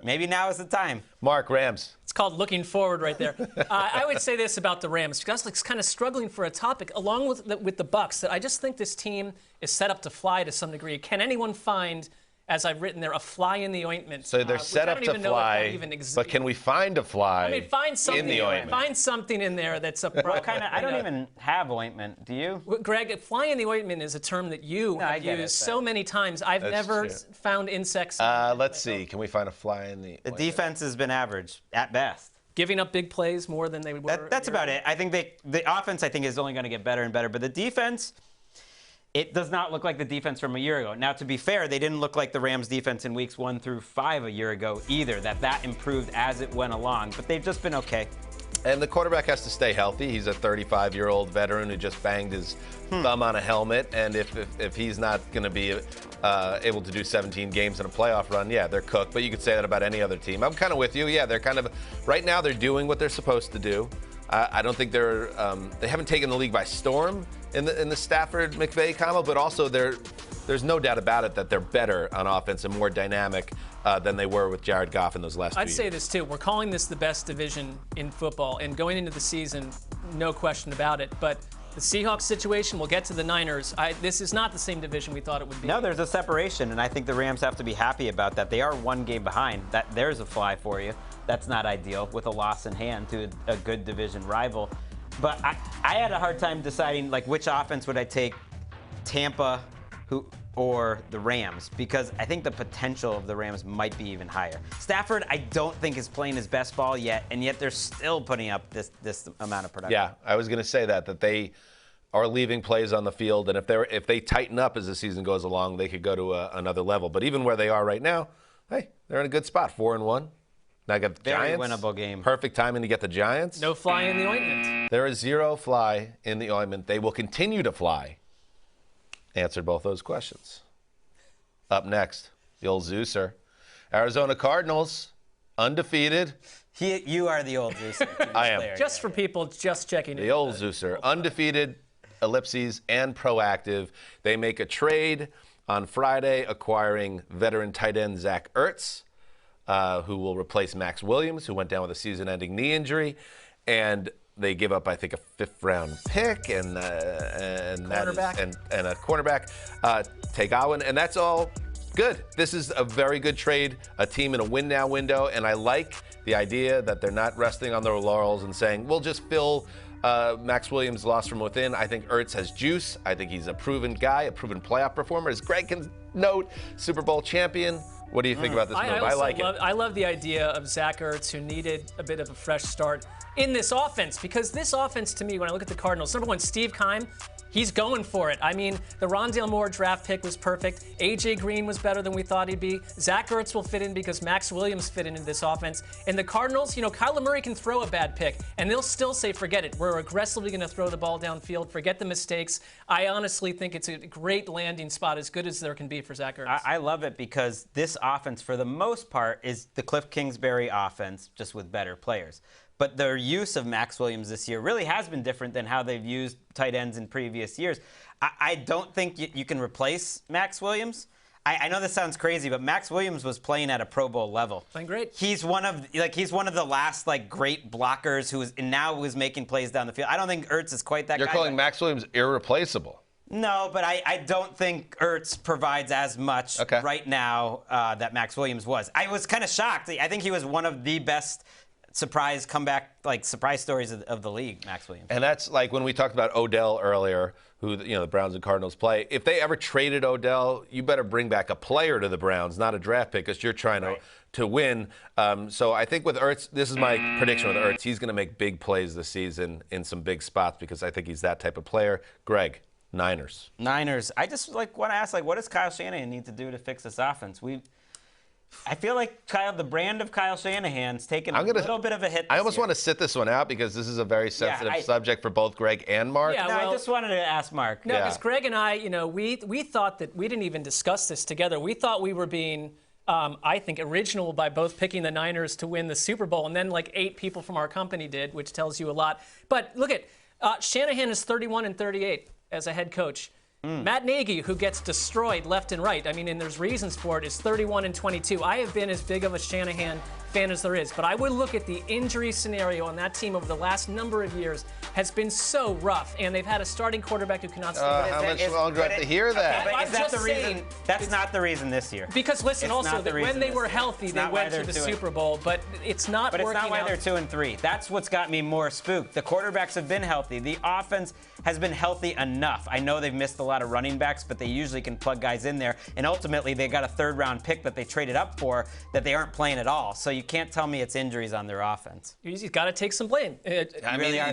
Maybe now is the time. Mark, Rams. It's called looking forward right there. I would say this about the Rams. Because like kind of struggling for a topic along with the Bucs that I just think this team is set up to fly to some degree. Can anyone find, as I've written there, a fly in the ointment? So they're set up to fly, but can we find a fly find something in the ointment? Find something in there that's a well, kind of. I don't even have ointment. Do you? Greg, fly in the ointment is a term that you have used so many times. I've never found insects. Let's see. Can we find a fly in the ointment? The defense has been average at best. Giving up big plays more than they were. That's about it. I think the offense, I think, is only going to get better and better. But the defense, it does not look like the defense from a year ago. Now, to be fair, they didn't look like the Rams' defense in weeks 1 through 5 a year ago either. That improved as it went along. But they've just been okay. And the quarterback has to stay healthy. He's a 35-year-old veteran who just banged his thumb on a helmet. And if he's not going to be able to do 17 games in a playoff run, they're cooked. But you could say that about any other team. I'm kind of with you. Yeah, they're kind of right now they're doing what they're supposed to do. I don't think they haven't taken the league by storm in the Stafford McVay combo, but also there's no doubt about it that they're better on offense and more dynamic than they were with Jared Goff in those last 2 years. I'd say this too. We're calling this the best division in football, and going into the season, no question about it. But the Seahawks situation, we'll get to the Niners. This is not the same division we thought it would be. No, there's a separation, and I think the Rams have to be happy about that. They are 1 game behind. There's a fly for you. That's not ideal with a loss in hand to a good division rival. But I had a hard time deciding which offense would I take, Tampa or the Rams, because I think the potential of the Rams might be even higher. Stafford, I don't think is playing his best ball yet, and yet they're still putting up this amount of production. Yeah, I was going to say that they are leaving plays on the field, and if they tighten up as the season goes along, they could go to another level. But even where they are right now, hey, they're in a good spot, 4-1. Now I got the Very Giants. winnable game. Perfect timing to get the Giants. No fly in the ointment. There is 0 fly in the ointment. They will continue to fly. Answered both those questions. Up next, the old Zeuser. Arizona Cardinals, undefeated. You are the old Zeuser. I am. Just for people just checking in. The old Zeuser, undefeated, ellipses, and proactive. They make a trade on Friday, acquiring veteran tight end Zach Ertz, who will replace Max Williams, who went down with a season-ending knee injury. And they give up, I think, a 5th-round pick and a cornerback, Tegawan, and that's all good. This is a very good trade, a team in a win-now window, and I like the idea that they're not resting on their laurels and saying, we'll just fill Max Williams' loss from within. I think Ertz has juice. I think he's a proven guy, a proven playoff performer. As Greg can note, Super Bowl champion. What do you think about this move? I like it. I love the idea of Zach Ertz, who needed a bit of a fresh start in this offense, because this offense, to me, when I look at the Cardinals, number one, Steve Keim, he's going for it. I mean, the Rondale Moore draft pick was perfect. A.J. Green was better than we thought he'd be. Zach Ertz will fit in because Max Williams fit into this offense. And the Cardinals, Kyler Murray can throw a bad pick, and they'll still say, forget it. We're aggressively going to throw the ball downfield. Forget the mistakes. I honestly think it's a great landing spot, as good as there can be for Zach Ertz. I love it because this offense, for the most part, is the Cliff Kingsbury offense, just with better players. But their use of Max Williams this year really has been different than how they've used tight ends in previous years. I don't think you can replace Max Williams. I know this sounds crazy, but Max Williams was playing at a Pro Bowl level. Playing great. He's one of the last great blockers who is making plays down the field. I don't think Ertz is quite that guy. You're calling Max Williams irreplaceable. No, but I don't think Ertz provides as much right now that Max Williams was. I was kind of shocked. I think he was one of the best surprise stories of the league, Max Williams. And that's like when we talked about Odell earlier, who the Browns and Cardinals play. If they ever traded Odell, you better bring back a player to the Browns, not a draft pick, because you're trying to win. So I think with Ertz, this is my prediction with Ertz. He's going to make big plays this season in some big spots because I think he's that type of player. Greg, Niners. I just want to ask, what does Kyle Shanahan need to do to fix this offense? I feel like the brand of Kyle Shanahan's taken a little bit of a hit. I almost want to sit this one out because this is a very sensitive subject for both Greg and Mark. Yeah, I just wanted to ask Mark. No, because Greg and I, we thought that we didn't even discuss this together. We thought we were being, I think, original by both picking the Niners to win the Super Bowl, and then 8 people from our company did, which tells you a lot. But look at Shanahan is 31-38 as a head coach. Matt Nagy, who gets destroyed left and right, and there's reasons for it, is 31-22. I have been as big of a Shanahan fan as there is, but I would look at the injury scenario on that team over the last number of years has been so rough, and they've had a starting quarterback who cannot stay. How much longer do I have to hear that? Okay, but is that the reason? That's not the reason this year. Because listen, also that when they were healthy, they went to the Super Bowl, but it's not working out. But it's not why they're 2-3. That's what's got me more spooked. The quarterbacks have been healthy. The offense has been healthy enough. I know they've missed a lot of running backs, but they usually can plug guys in there. And ultimately, they got a 3rd-round pick that they traded up for that they aren't playing at all. So you can't tell me it's injuries on their offense. He's got to take some blame. He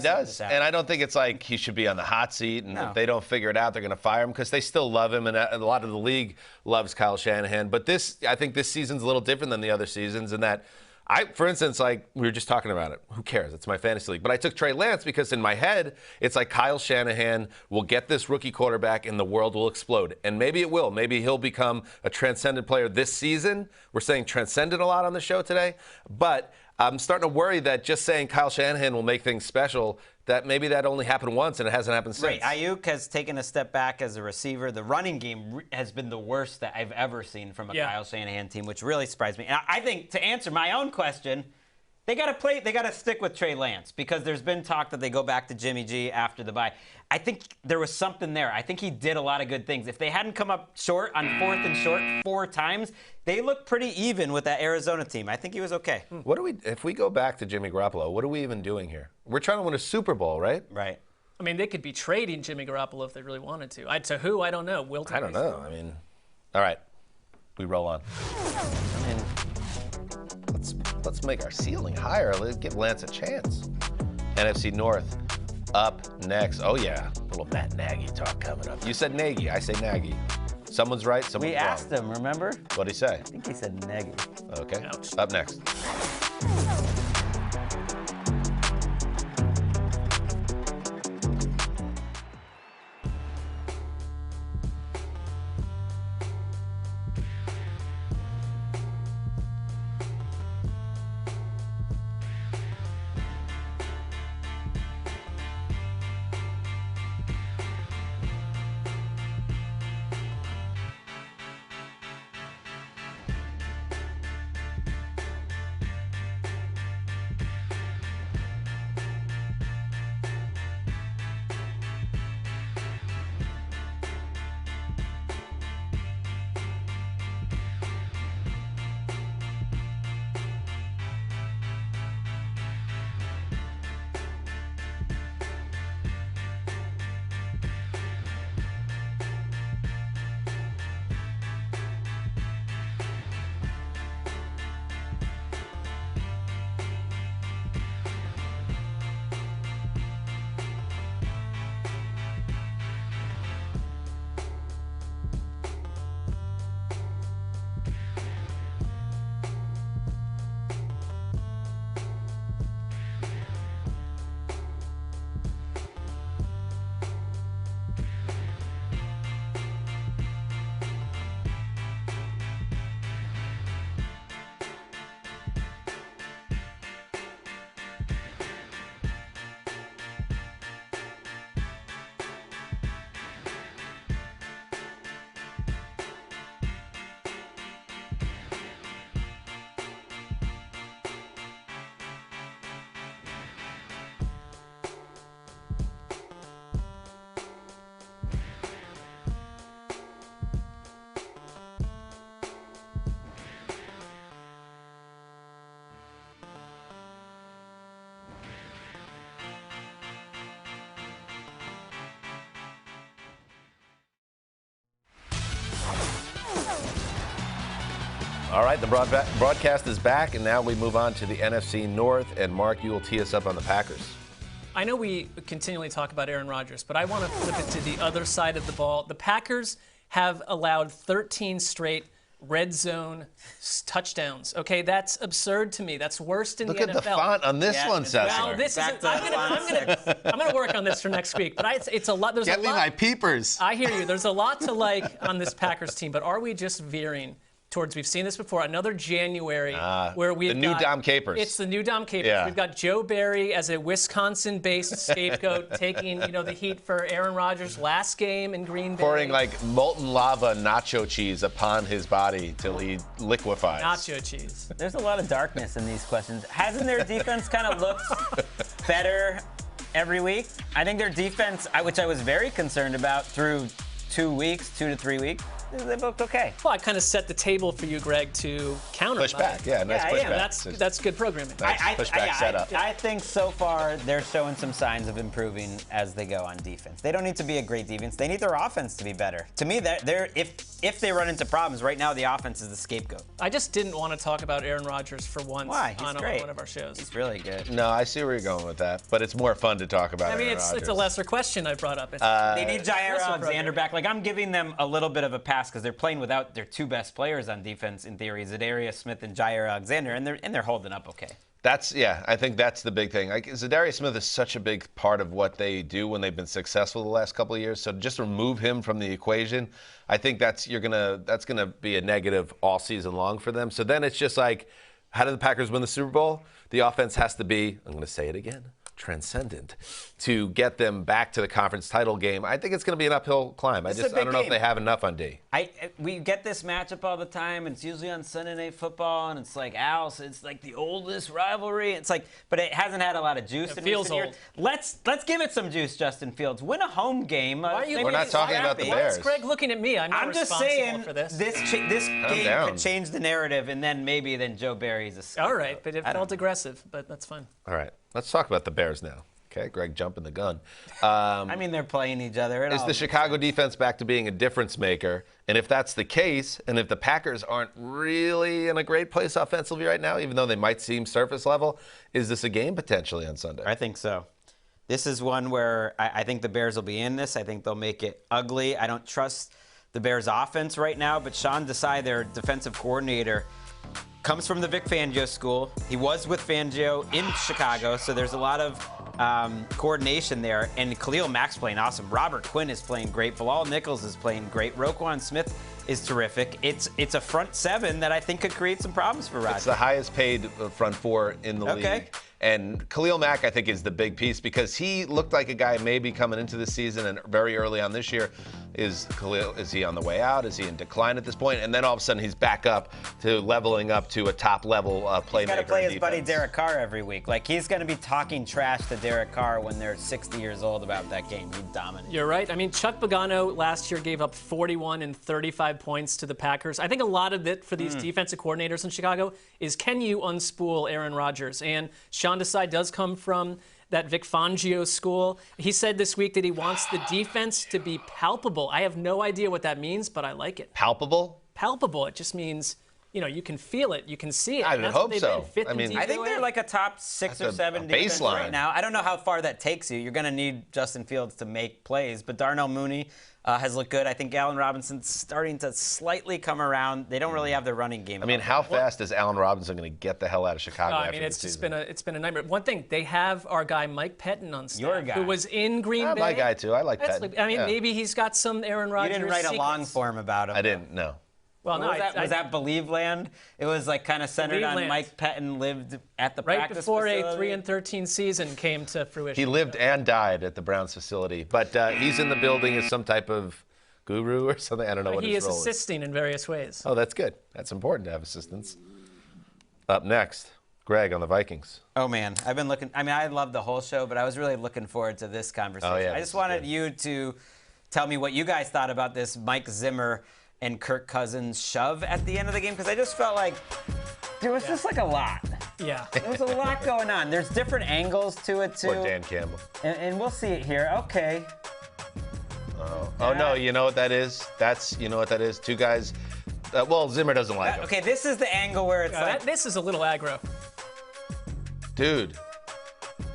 does. And I don't think it's like he should be on the hot seat. And if they don't figure it out, they're going to fire him because they still love him. And a lot of the league loves Kyle Shanahan. But I think this season's a little different than the other seasons in that for instance, we were just talking about it. Who cares? It's my fantasy league. But I took Trey Lance because in my head, it's like Kyle Shanahan will get this rookie quarterback and the world will explode. And maybe it will. Maybe he'll become a transcendent player this season. We're saying transcendent a lot on the show today. But I'm starting to worry that just saying Kyle Shanahan will make things special, that maybe that only happened once and it hasn't happened since. Right. Ayuk has taken a step back as a receiver. The running game has been the worst that I've ever seen from a Kyle Shanahan team, which really surprised me. And I think to answer my own question, they got to stick with Trey Lance because there's been talk that they go back to Jimmy G after the bye. I think there was something there. I think he did a lot of good things. If they hadn't come up short on 4th and short 4 times, they looked pretty even with that Arizona team. I think he was okay. If we go back to Jimmy Garoppolo, what are we even doing here? We're trying to win a Super Bowl, right? Right. They could be trading Jimmy Garoppolo if they really wanted to. To who? I don't know. I don't know. All right. We roll on. Let's make our ceiling higher. Let's give Lance a chance. NFC North up next. Oh, yeah. A little Matt Nagy talk coming up. You said Nagy. I say Nagy. Someone's right, someone's wrong. We asked him, remember? What'd he say? I think he said Nagy. Okay. Ouch. Up next. All right, the broadcast is back, and now we move on to the NFC North. And Mark, you will tee us up on the Packers. I know we continually talk about Aaron Rodgers, but I want to flip it to the other side of the ball. The Packers have allowed 13 straight red zone touchdowns. Okay, that's absurd to me. That's worse than Look the at NFL. the font on this one, Sessler. Well, this is. I'm gonna work on this for next week. But it's a lot. There's Get a me lot. my peepers. I hear you. There's a lot to like on this Packers team, but are we just veering towards, we've seen this before, another January where we've the new Dom Capers. It's the new Dom Capers. Yeah. We've got Joe Barry as a Wisconsin-based scapegoat taking, the heat for Aaron Rodgers' last game in Green Bay. Pouring like molten lava nacho cheese upon his body till he liquefies. Nacho cheese. There's a lot of darkness in these questions. Hasn't their defense kind of looked better every week? I think their defense, which I was very concerned about through 2 to 3 weeks, they looked okay. Well, I kind of set the table for you, Greg, to counter. Push back, yeah, nice push back. That's good programming. Nice pushback setup. I think so far they're showing some signs of improving as they go on defense. They don't need to be a great defense. They need their offense to be better. To me, if they run into problems, right now the offense is the scapegoat. I just didn't want to talk about Aaron Rodgers for once He's on great. one of our shows. He's really good. No, I see where you're going with that, but it's more fun to talk about. I mean, Aaron it's Rodgers. a lesser question I brought up. They need Jair Alexander back. Like, I'm giving them a little bit of a pass because they're playing without their two best players on defense, in theory, Zadarius Smith and Jair Alexander, and they're holding up okay. I think that's the big thing. Like, Zadarius Smith is such a big part of what they do when they've been successful the last couple of years. So just remove him from the equation, I think that's gonna be a negative all season long for them. So then it's just like, how do the Packers win the Super Bowl? The offense has to be, I'm gonna say it again, transcendent to get them back to the conference title game. I think it's going to be an uphill climb. I don't know if they have enough on D. We get this matchup all the time. It's usually on Sunday Night Football, and it's like, it's like the oldest rivalry. It's like, but it hasn't had a lot of juice. It feels old. Let's give it some juice, Justin Fields. Win a home game. We're not talking about the Bears. Why is Greg looking at me? I'm just saying for this. This game could change the narrative, and then Joe Barry's a scapegoat. All right, but it felt aggressive, but that's fine. All right, let's talk about the Bears now. Okay, Greg jumping the gun. They're playing each other. Is the Chicago defense back to being a difference maker? And if that's the case, and if the Packers aren't really in a great place offensively right now, even though they might seem surface level, is this a game potentially on Sunday? I think so. This is one where I think the Bears will be in this. I think they'll make it ugly. I don't trust the Bears offense right now, but Sean Desai, their defensive coordinator, comes from the Vic Fangio school. He was with Fangio in Chicago, so there's a lot of coordination there. And Khalil Mack's playing awesome. Robert Quinn is playing great. Bilal Nichols is playing great. Roquan Smith is terrific. It's a front seven that I think could create some problems for Rodgers. It's the highest paid front four in the league. And Khalil Mack, I think, is the big piece because he looked like a guy maybe coming into the season and very early on this year. Is he on the way out? Is he in decline at this point? And then all of a sudden he's back up to leveling up to a top level playmaker. He's got to play his buddy Derek Carr every week. Like, he's going to be talking trash to Derek Carr when they're 60 years old about that game. He dominated. You're right. I mean, Chuck Pagano last year gave up 41 and 35 points to the Packers. I think a lot of it for these defensive coordinators in Chicago is, can you unspool Aaron Rodgers? And Sean Desai does come from that Vic Fangio school. He said this week that he wants the defense to be palpable. I have no idea what that means, but I like it. Palpable? Palpable. It just means, you can feel it. You can see it. I would hope so. I think they're like a top 6 or 7 defense right now. I don't know how far that takes you. You're going to need Justin Fields to make plays, but Darnell Mooney has looked good. I think Allen Robinson's starting to slightly come around. They don't really have the running game. I mean, how fast is Allen Robinson going to get the hell out of Chicago? It's just been a nightmare. One thing, they have our guy Mike Pettin on staff, your guy, who was in Green Bay. My guy too. I like Pettin. Maybe he's got some Aaron Rodgers. You didn't write secrets. a long form about him. I didn't. No. Well, no, was that Believe Land? It was like kind of centered on Mike Pettin lived at the practice facility. Right before a 3-13 season came to fruition. He lived and died at the Browns facility, but he's in the building as some type of guru or something. I don't know what his role is. He is assisting in various ways. Oh, that's good. That's important to have assistants. Up next, Greg on the Vikings. Oh, man. I've been looking. I mean, I love the whole show, but I was really looking forward to this conversation. Oh, yeah, I just wanted you to tell me what you guys thought about this Mike Zimmer and Kirk Cousins shove at the end of the game, because I just felt like there was just like a lot. Yeah. There was a lot going on. There's different angles to it, too. Poor Dan Campbell. And we'll see it here. Okay. Oh no, you know what that is? You know what that is? Two guys Well, Zimmer doesn't like him. Okay, this is the angle where it's like... This is a little aggro. Dude,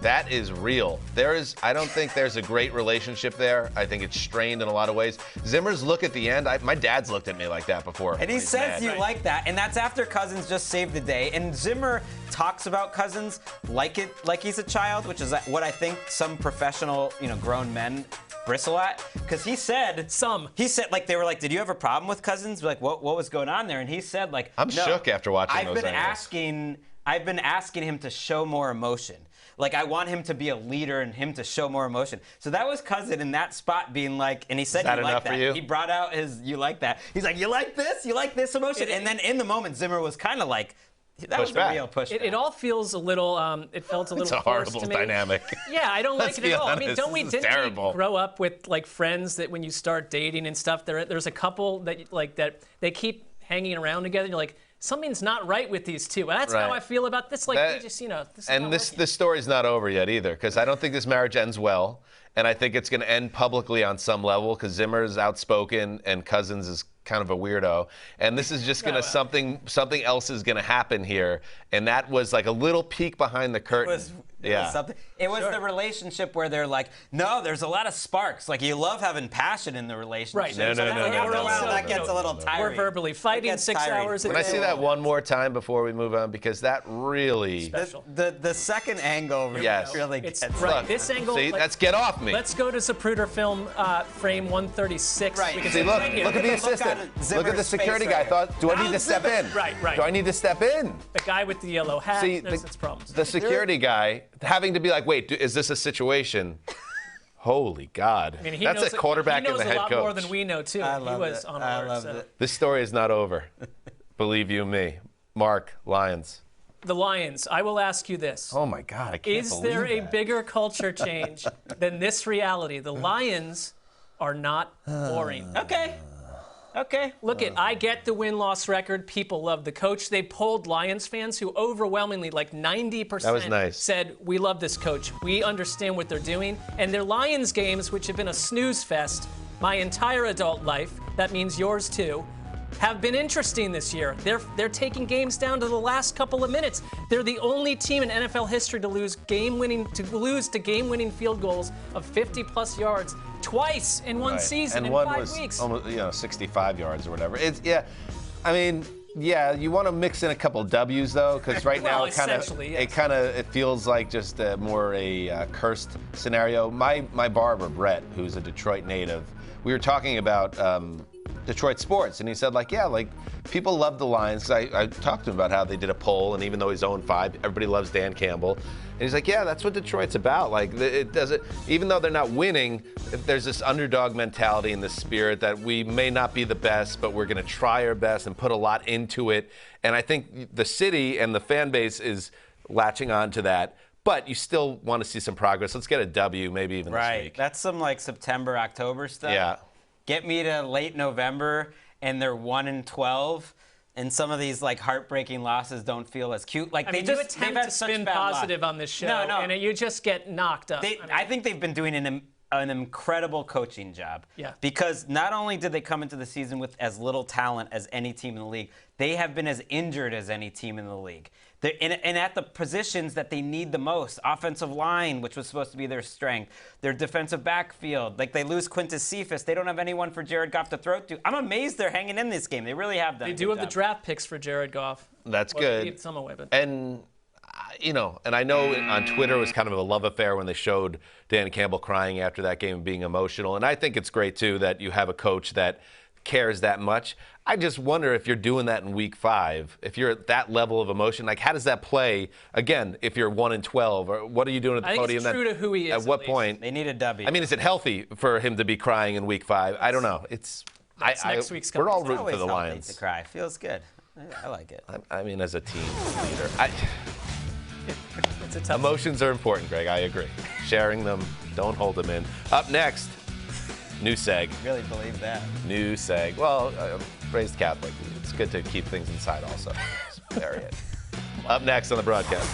that is real. I don't think there's a great relationship there. I think it's strained in a lot of ways. Zimmer's look at the end, my dad's looked at me like that before. And he says you like that, and that's after Cousins just saved the day. And Zimmer talks about Cousins like he's a child, which is what I think some professional, grown men bristle at. Because he said, like, they were like, did you have a problem with Cousins? Like, what was going on there? And he said, like, I'm no, shook after watching those I've been asking him to show more emotion. Like, I want him to be a leader and him to show more emotion. So that was Cousin in that spot being like, and he said, you like that. He brought out his, you like that. He's like, you like this? You like this emotion? And then in the moment, Zimmer was kind of like, that was a real pushback. It all feels a little, it felt a little It's a horrible dynamic. Yeah, I don't like it at all. Honest, I mean, didn't we grow up with, like, friends that when you start dating and stuff, there's a couple that they keep hanging around together, and you're like, something's not right with these two. And that's how I feel about this. Like, they just, this story's not over yet either, because I don't think this marriage ends well. And I think it's going to end publicly on some level, because Zimmer's outspoken and Cousins is kind of a weirdo. And this is just going to, something else is going to happen here. And that was like a little peek behind the curtain. It was the relationship where they're like, no, there's a lot of sparks. Like, you love having passion in the relationship. Right. No. That gets a little tiring. We're verbally fighting 6 hours a day. Can I see that one more time before we move on? Because that really... The second angle really gets... Right. This angle... See, let's get off me. Let's go to Zapruder film frame 136. Right. We can see, look at the assistant. Look at the security guy. Do I need to step in? Right. Do I need to step in? The guy with the yellow hat. See, there's its problems. The security guy having to be like, wait, is this a situation? Holy God. I mean, that's a quarterback and the head coach. He knows a lot more than we know, too. I loved it. This story is not over. Believe you me. Mark, Lions. The Lions, I will ask you this. Oh, my God, I can't believe Is there a bigger culture change than this reality? The Lions are not boring. Okay. Look, I get the win-loss record. People love the coach. They polled Lions fans who overwhelmingly, like 90%, said, we love this coach. We understand what they're doing. And their Lions games, which have been a snooze fest my entire adult life, that means yours too, have been interesting this year. They're taking games down to the last couple of minutes. They're the only team in NFL history to lose to game-winning field goals of 50-plus yards twice in one season in 5 weeks. And one was almost 65 yards or whatever. You want to mix in a couple W's though, because right now it feels like just more a cursed scenario. My barber Brett, who's a Detroit native, we were talking about Detroit sports, and he said people love the Lions. I talked to him about how they did a poll, and even though he's 0-5, everybody loves Dan Campbell. And he's like, yeah, that's what Detroit's about. Like, it doesn't, even though they're not winning, there's this underdog mentality and this spirit that we may not be the best, but we're going to try our best and put a lot into it. And I think the city and the fan base is latching on to that. But you still want to see some progress. Let's get a W, maybe even this week. That's some September, October stuff. Yeah. Get me to late November, and they're 1-12. And some of these heartbreaking losses don't feel as cute. You attempt to spin positive on this show, and you just get knocked up. I think they've been doing an incredible coaching job. Yeah. Because not only did they come into the season with as little talent as any team in the league, they have been as injured as any team in the league. And at the positions that they need the most, offensive line, which was supposed to be their strength, their defensive backfield. They lose Quintus Cephas. They don't have anyone for Jared Goff to throw to. I'm amazed they're hanging in this game. They really have done. They do have the draft picks for Jared Goff. That's good. They gave some away, but. And I know on Twitter it was kind of a love affair when they showed Dan Campbell crying after that game and being emotional. And I think it's great too that you have a coach that cares that much. I just wonder if you're doing that in week 5, if you're at that level of emotion, how does that play, again, if you're 1-12, or what are you doing at the podium? I think it's true to who he is. At what point? They need a W. I mean, is it healthy for him to be crying in week 5? I don't know. Next week's we're all coming. rooting for the Lions. To cry. Feels good. I like it. I mean, as a team leader, it's a tough emotions are important, Greg. I agree. Sharing them, don't hold them in. Up next, new seg. Really believe that. New seg. Well, raised Catholic. It's good to keep things inside also. Bury it. Up next on the broadcast.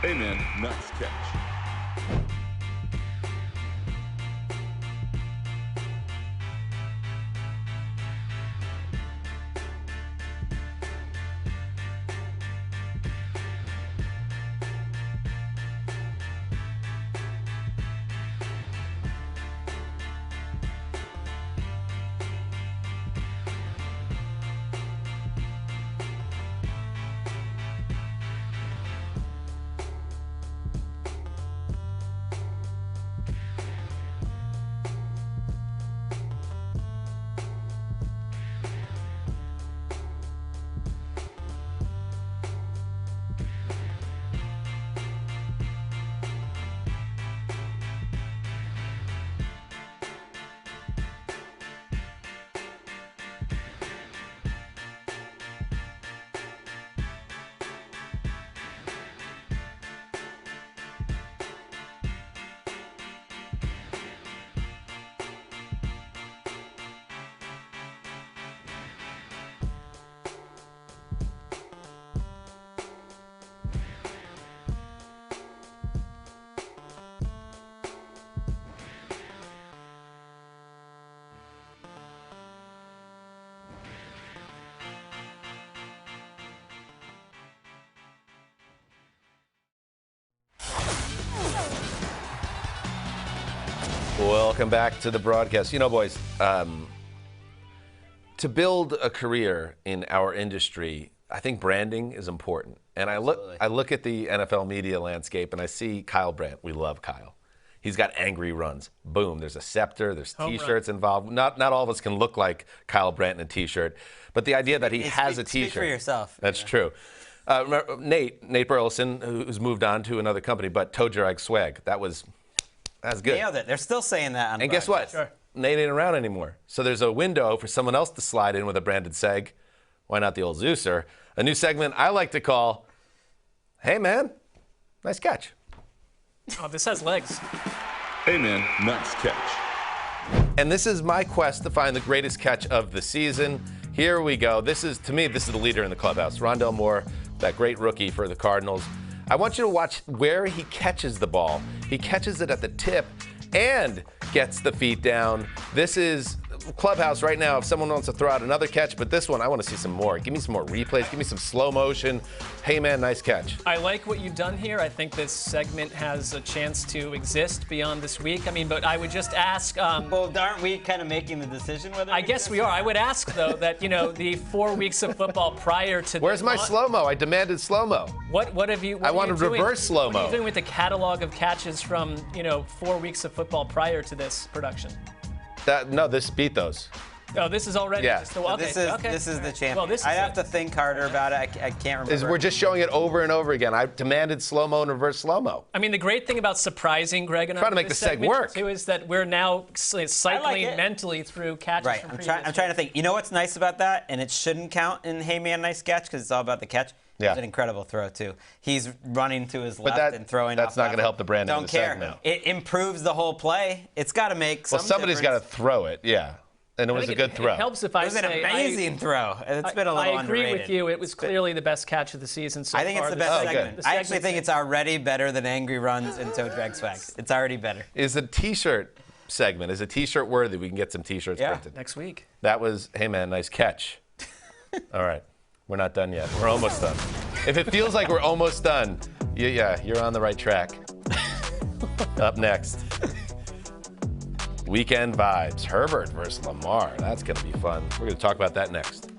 Hey, man, nice catch. Welcome back to the broadcast. You know, boys, to build a career in our industry, I think branding is important. And I look at the NFL media landscape and I see Kyle Brandt. We love Kyle. He's got angry runs. Boom, there's a scepter, there's T-shirts involved. Not all of us can look like Kyle Brandt in a T-shirt, but the idea that he has a T-shirt. Speak for yourself. That's true. Remember, Nate Burleson, who's moved on to another company, but Toe Drag Swag. That's good. Nailed it. They're still saying that on And guess what? Sure. Nate ain't around anymore. So there's a window for someone else to slide in with a branded seg. Why not the old Zeuser? A new segment I like to call, Hey Man, nice catch. Oh, this has legs. Hey, man, nice catch. And this is my quest to find the greatest catch of the season. Here we go. To me, this is the leader in the clubhouse. Rondell Moore, that great rookie for the Cardinals. I want you to watch where he catches the ball. He catches it at the tip and gets the feet down. This is clubhouse right now if someone wants to throw out another catch, but this one, I want to see some more. Give me some more replays. Give me some slow motion. Hey, man, nice catch. I like what you've done here. I think this segment has a chance to exist beyond this week. I mean, but I would just ask. Well, aren't we kind of making the decision whether? I guess we are. I would ask, though, that, the 4 weeks of football prior to. Where's my slow-mo? I demanded slow-mo. What have you? What I are wanted you doing? reverse slow-mo. What are you doing with the catalog of catches from 4 weeks of football prior to this production? No, this beat those. Oh, this is already. Yeah. Okay, This is the champion. Well, this is I have to think harder about it. I can't remember. We're just showing it over and over again. I demanded slow-mo and reverse slow-mo. I mean, the great thing about surprising Greg and I Trying to make the seg work too is that we're now cycling it. mentally through catches. Right. From I'm previous trying to think. You know what's nice about that, and it shouldn't count in Hey Man, nice catch because it's all about the catch. Yeah. It's an incredible throw too. He's running to his left and throwing. That's not going to help the brand. Don't care. Now. It improves the whole play. It's got to make. Well, somebody's got to difference. throw it. Yeah. And it was a good throw. It helps if I It was an say amazing throw. It's been a little I agree underrated. with you. It was clearly the best catch of the season so I think far. it's the best good. segment. I actually think it's already better than Angry Runs and Toe Drag Swag. It's already better. Is a T-shirt segment? Is a T-shirt worthy? We can get some T-shirts printed. next week. That was, hey man, nice catch. All right, we're not done yet. We're almost done. If it feels like we're almost done, you're on the right track. Up next, weekend vibes. Herbert versus Lamar. That's going to be fun. We're going to talk about that next.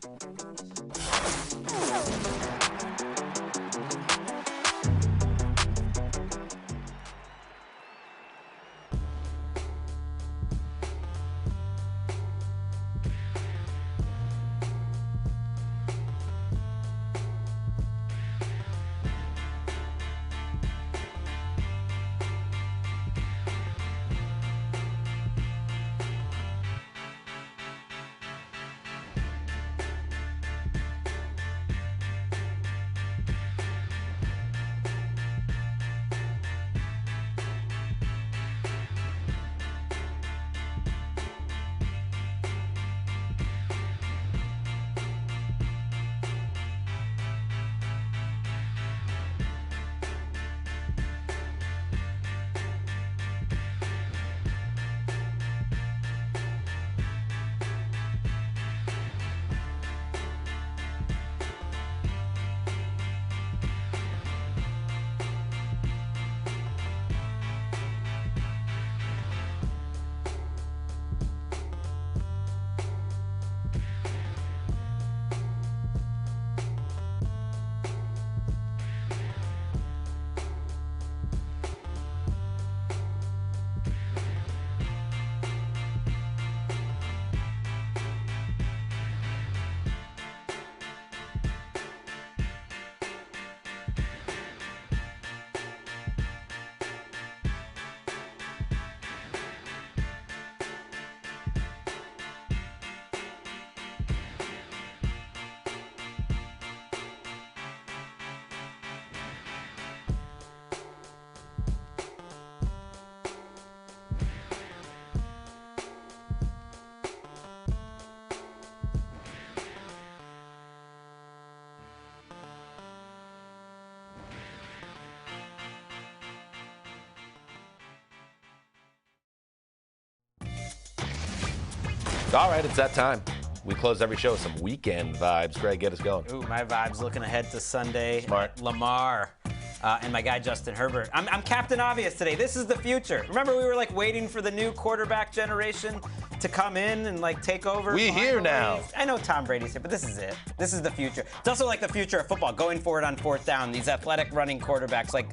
All right, it's that time. We close every show with some weekend vibes. Greg, get us going. Ooh, my vibe's looking ahead to Sunday. Smart. Lamar. And my guy Justin Herbert. I'm Captain Obvious today. This is the future. Remember, we were like waiting for the new quarterback generation to come in and like take over. We here now. I know Tom Brady's here, but this is it. This is the future. It's also like the future of football, going for it on fourth down. These athletic running quarterbacks, like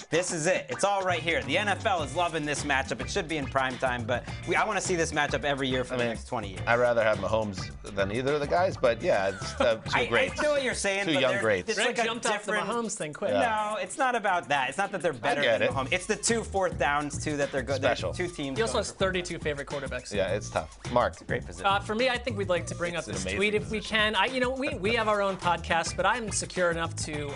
this is it. It's all right here. The NFL is loving this matchup. It should be in prime time, but I want to see this matchup every year for the next 20 years. I'd rather have Mahomes than either of the guys, but yeah, it's two greats. I know what you're saying. Two young greats. It's Greg like jumped a off the different Mahomes thing quick. Yeah. No, it's not about that. It's not that they're better than Mahomes. It's the 2 fourth downs too that they're good. Special. Two teams. He also has 32 favorite quarterbacks. Yeah, it's tough. Mark. Great position. For me, I think we'd like to bring up this tweet if we can. We have our own podcast, but I'm secure enough to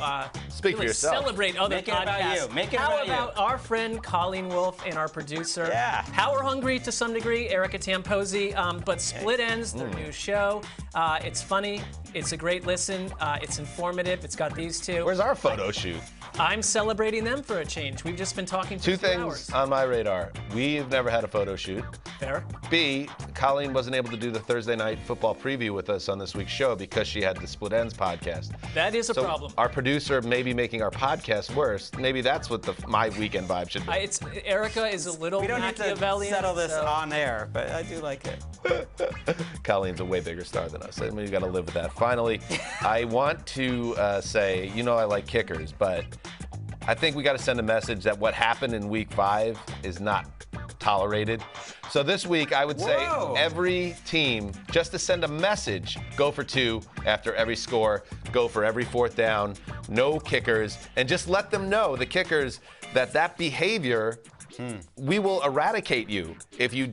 Speak for really yourself. celebrate other Make it podcasts. about you. Make it How about you. about our friend Colleen Wolfe and our producer? Yeah. Power Hungry to some degree, Erica Tamposi, but Split Ends, their new show. It's funny. It's a great listen. It's informative. It's got these two. Where's our photo shoot? I'm celebrating them for a change. We've just been talking for 2 2 things hours. on my radar. We've never had a photo shoot. Fair. B, Colleen wasn't able to do the Thursday night football preview with us on this week's show because she had the Split Ends podcast. That is a So problem. our producer may be making our podcast worse. Maybe that's what my weekend vibe should be. Erica is a little we don't need to Machiavellian. settle this so- on air, but I do like it. Colleen's a way bigger star than us. I mean, you got to live with that. Finally, I want to say, I like kickers, but I think we got to send a message that what happened in week 5 is not tolerated. So this week, I would say every team, just to send a message, go for 2 after every score, go for every fourth down, no kickers, and just let them know, the kickers, that behavior, we will eradicate you if you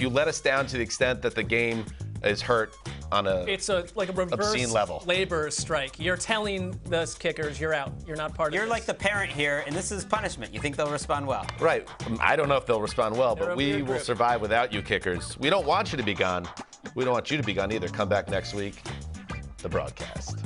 let us down to the extent that the game is hurt on It's like a reverse obscene level. labor strike. You're telling the kickers you're out. You're not part of You're this. like the parent here, and this is punishment. You think they'll respond well? Right. I don't know if they'll respond well, They're but a we weird will group. survive without you kickers. We don't want you to be gone. We don't want you to be gone either. Come back next week. The broadcast.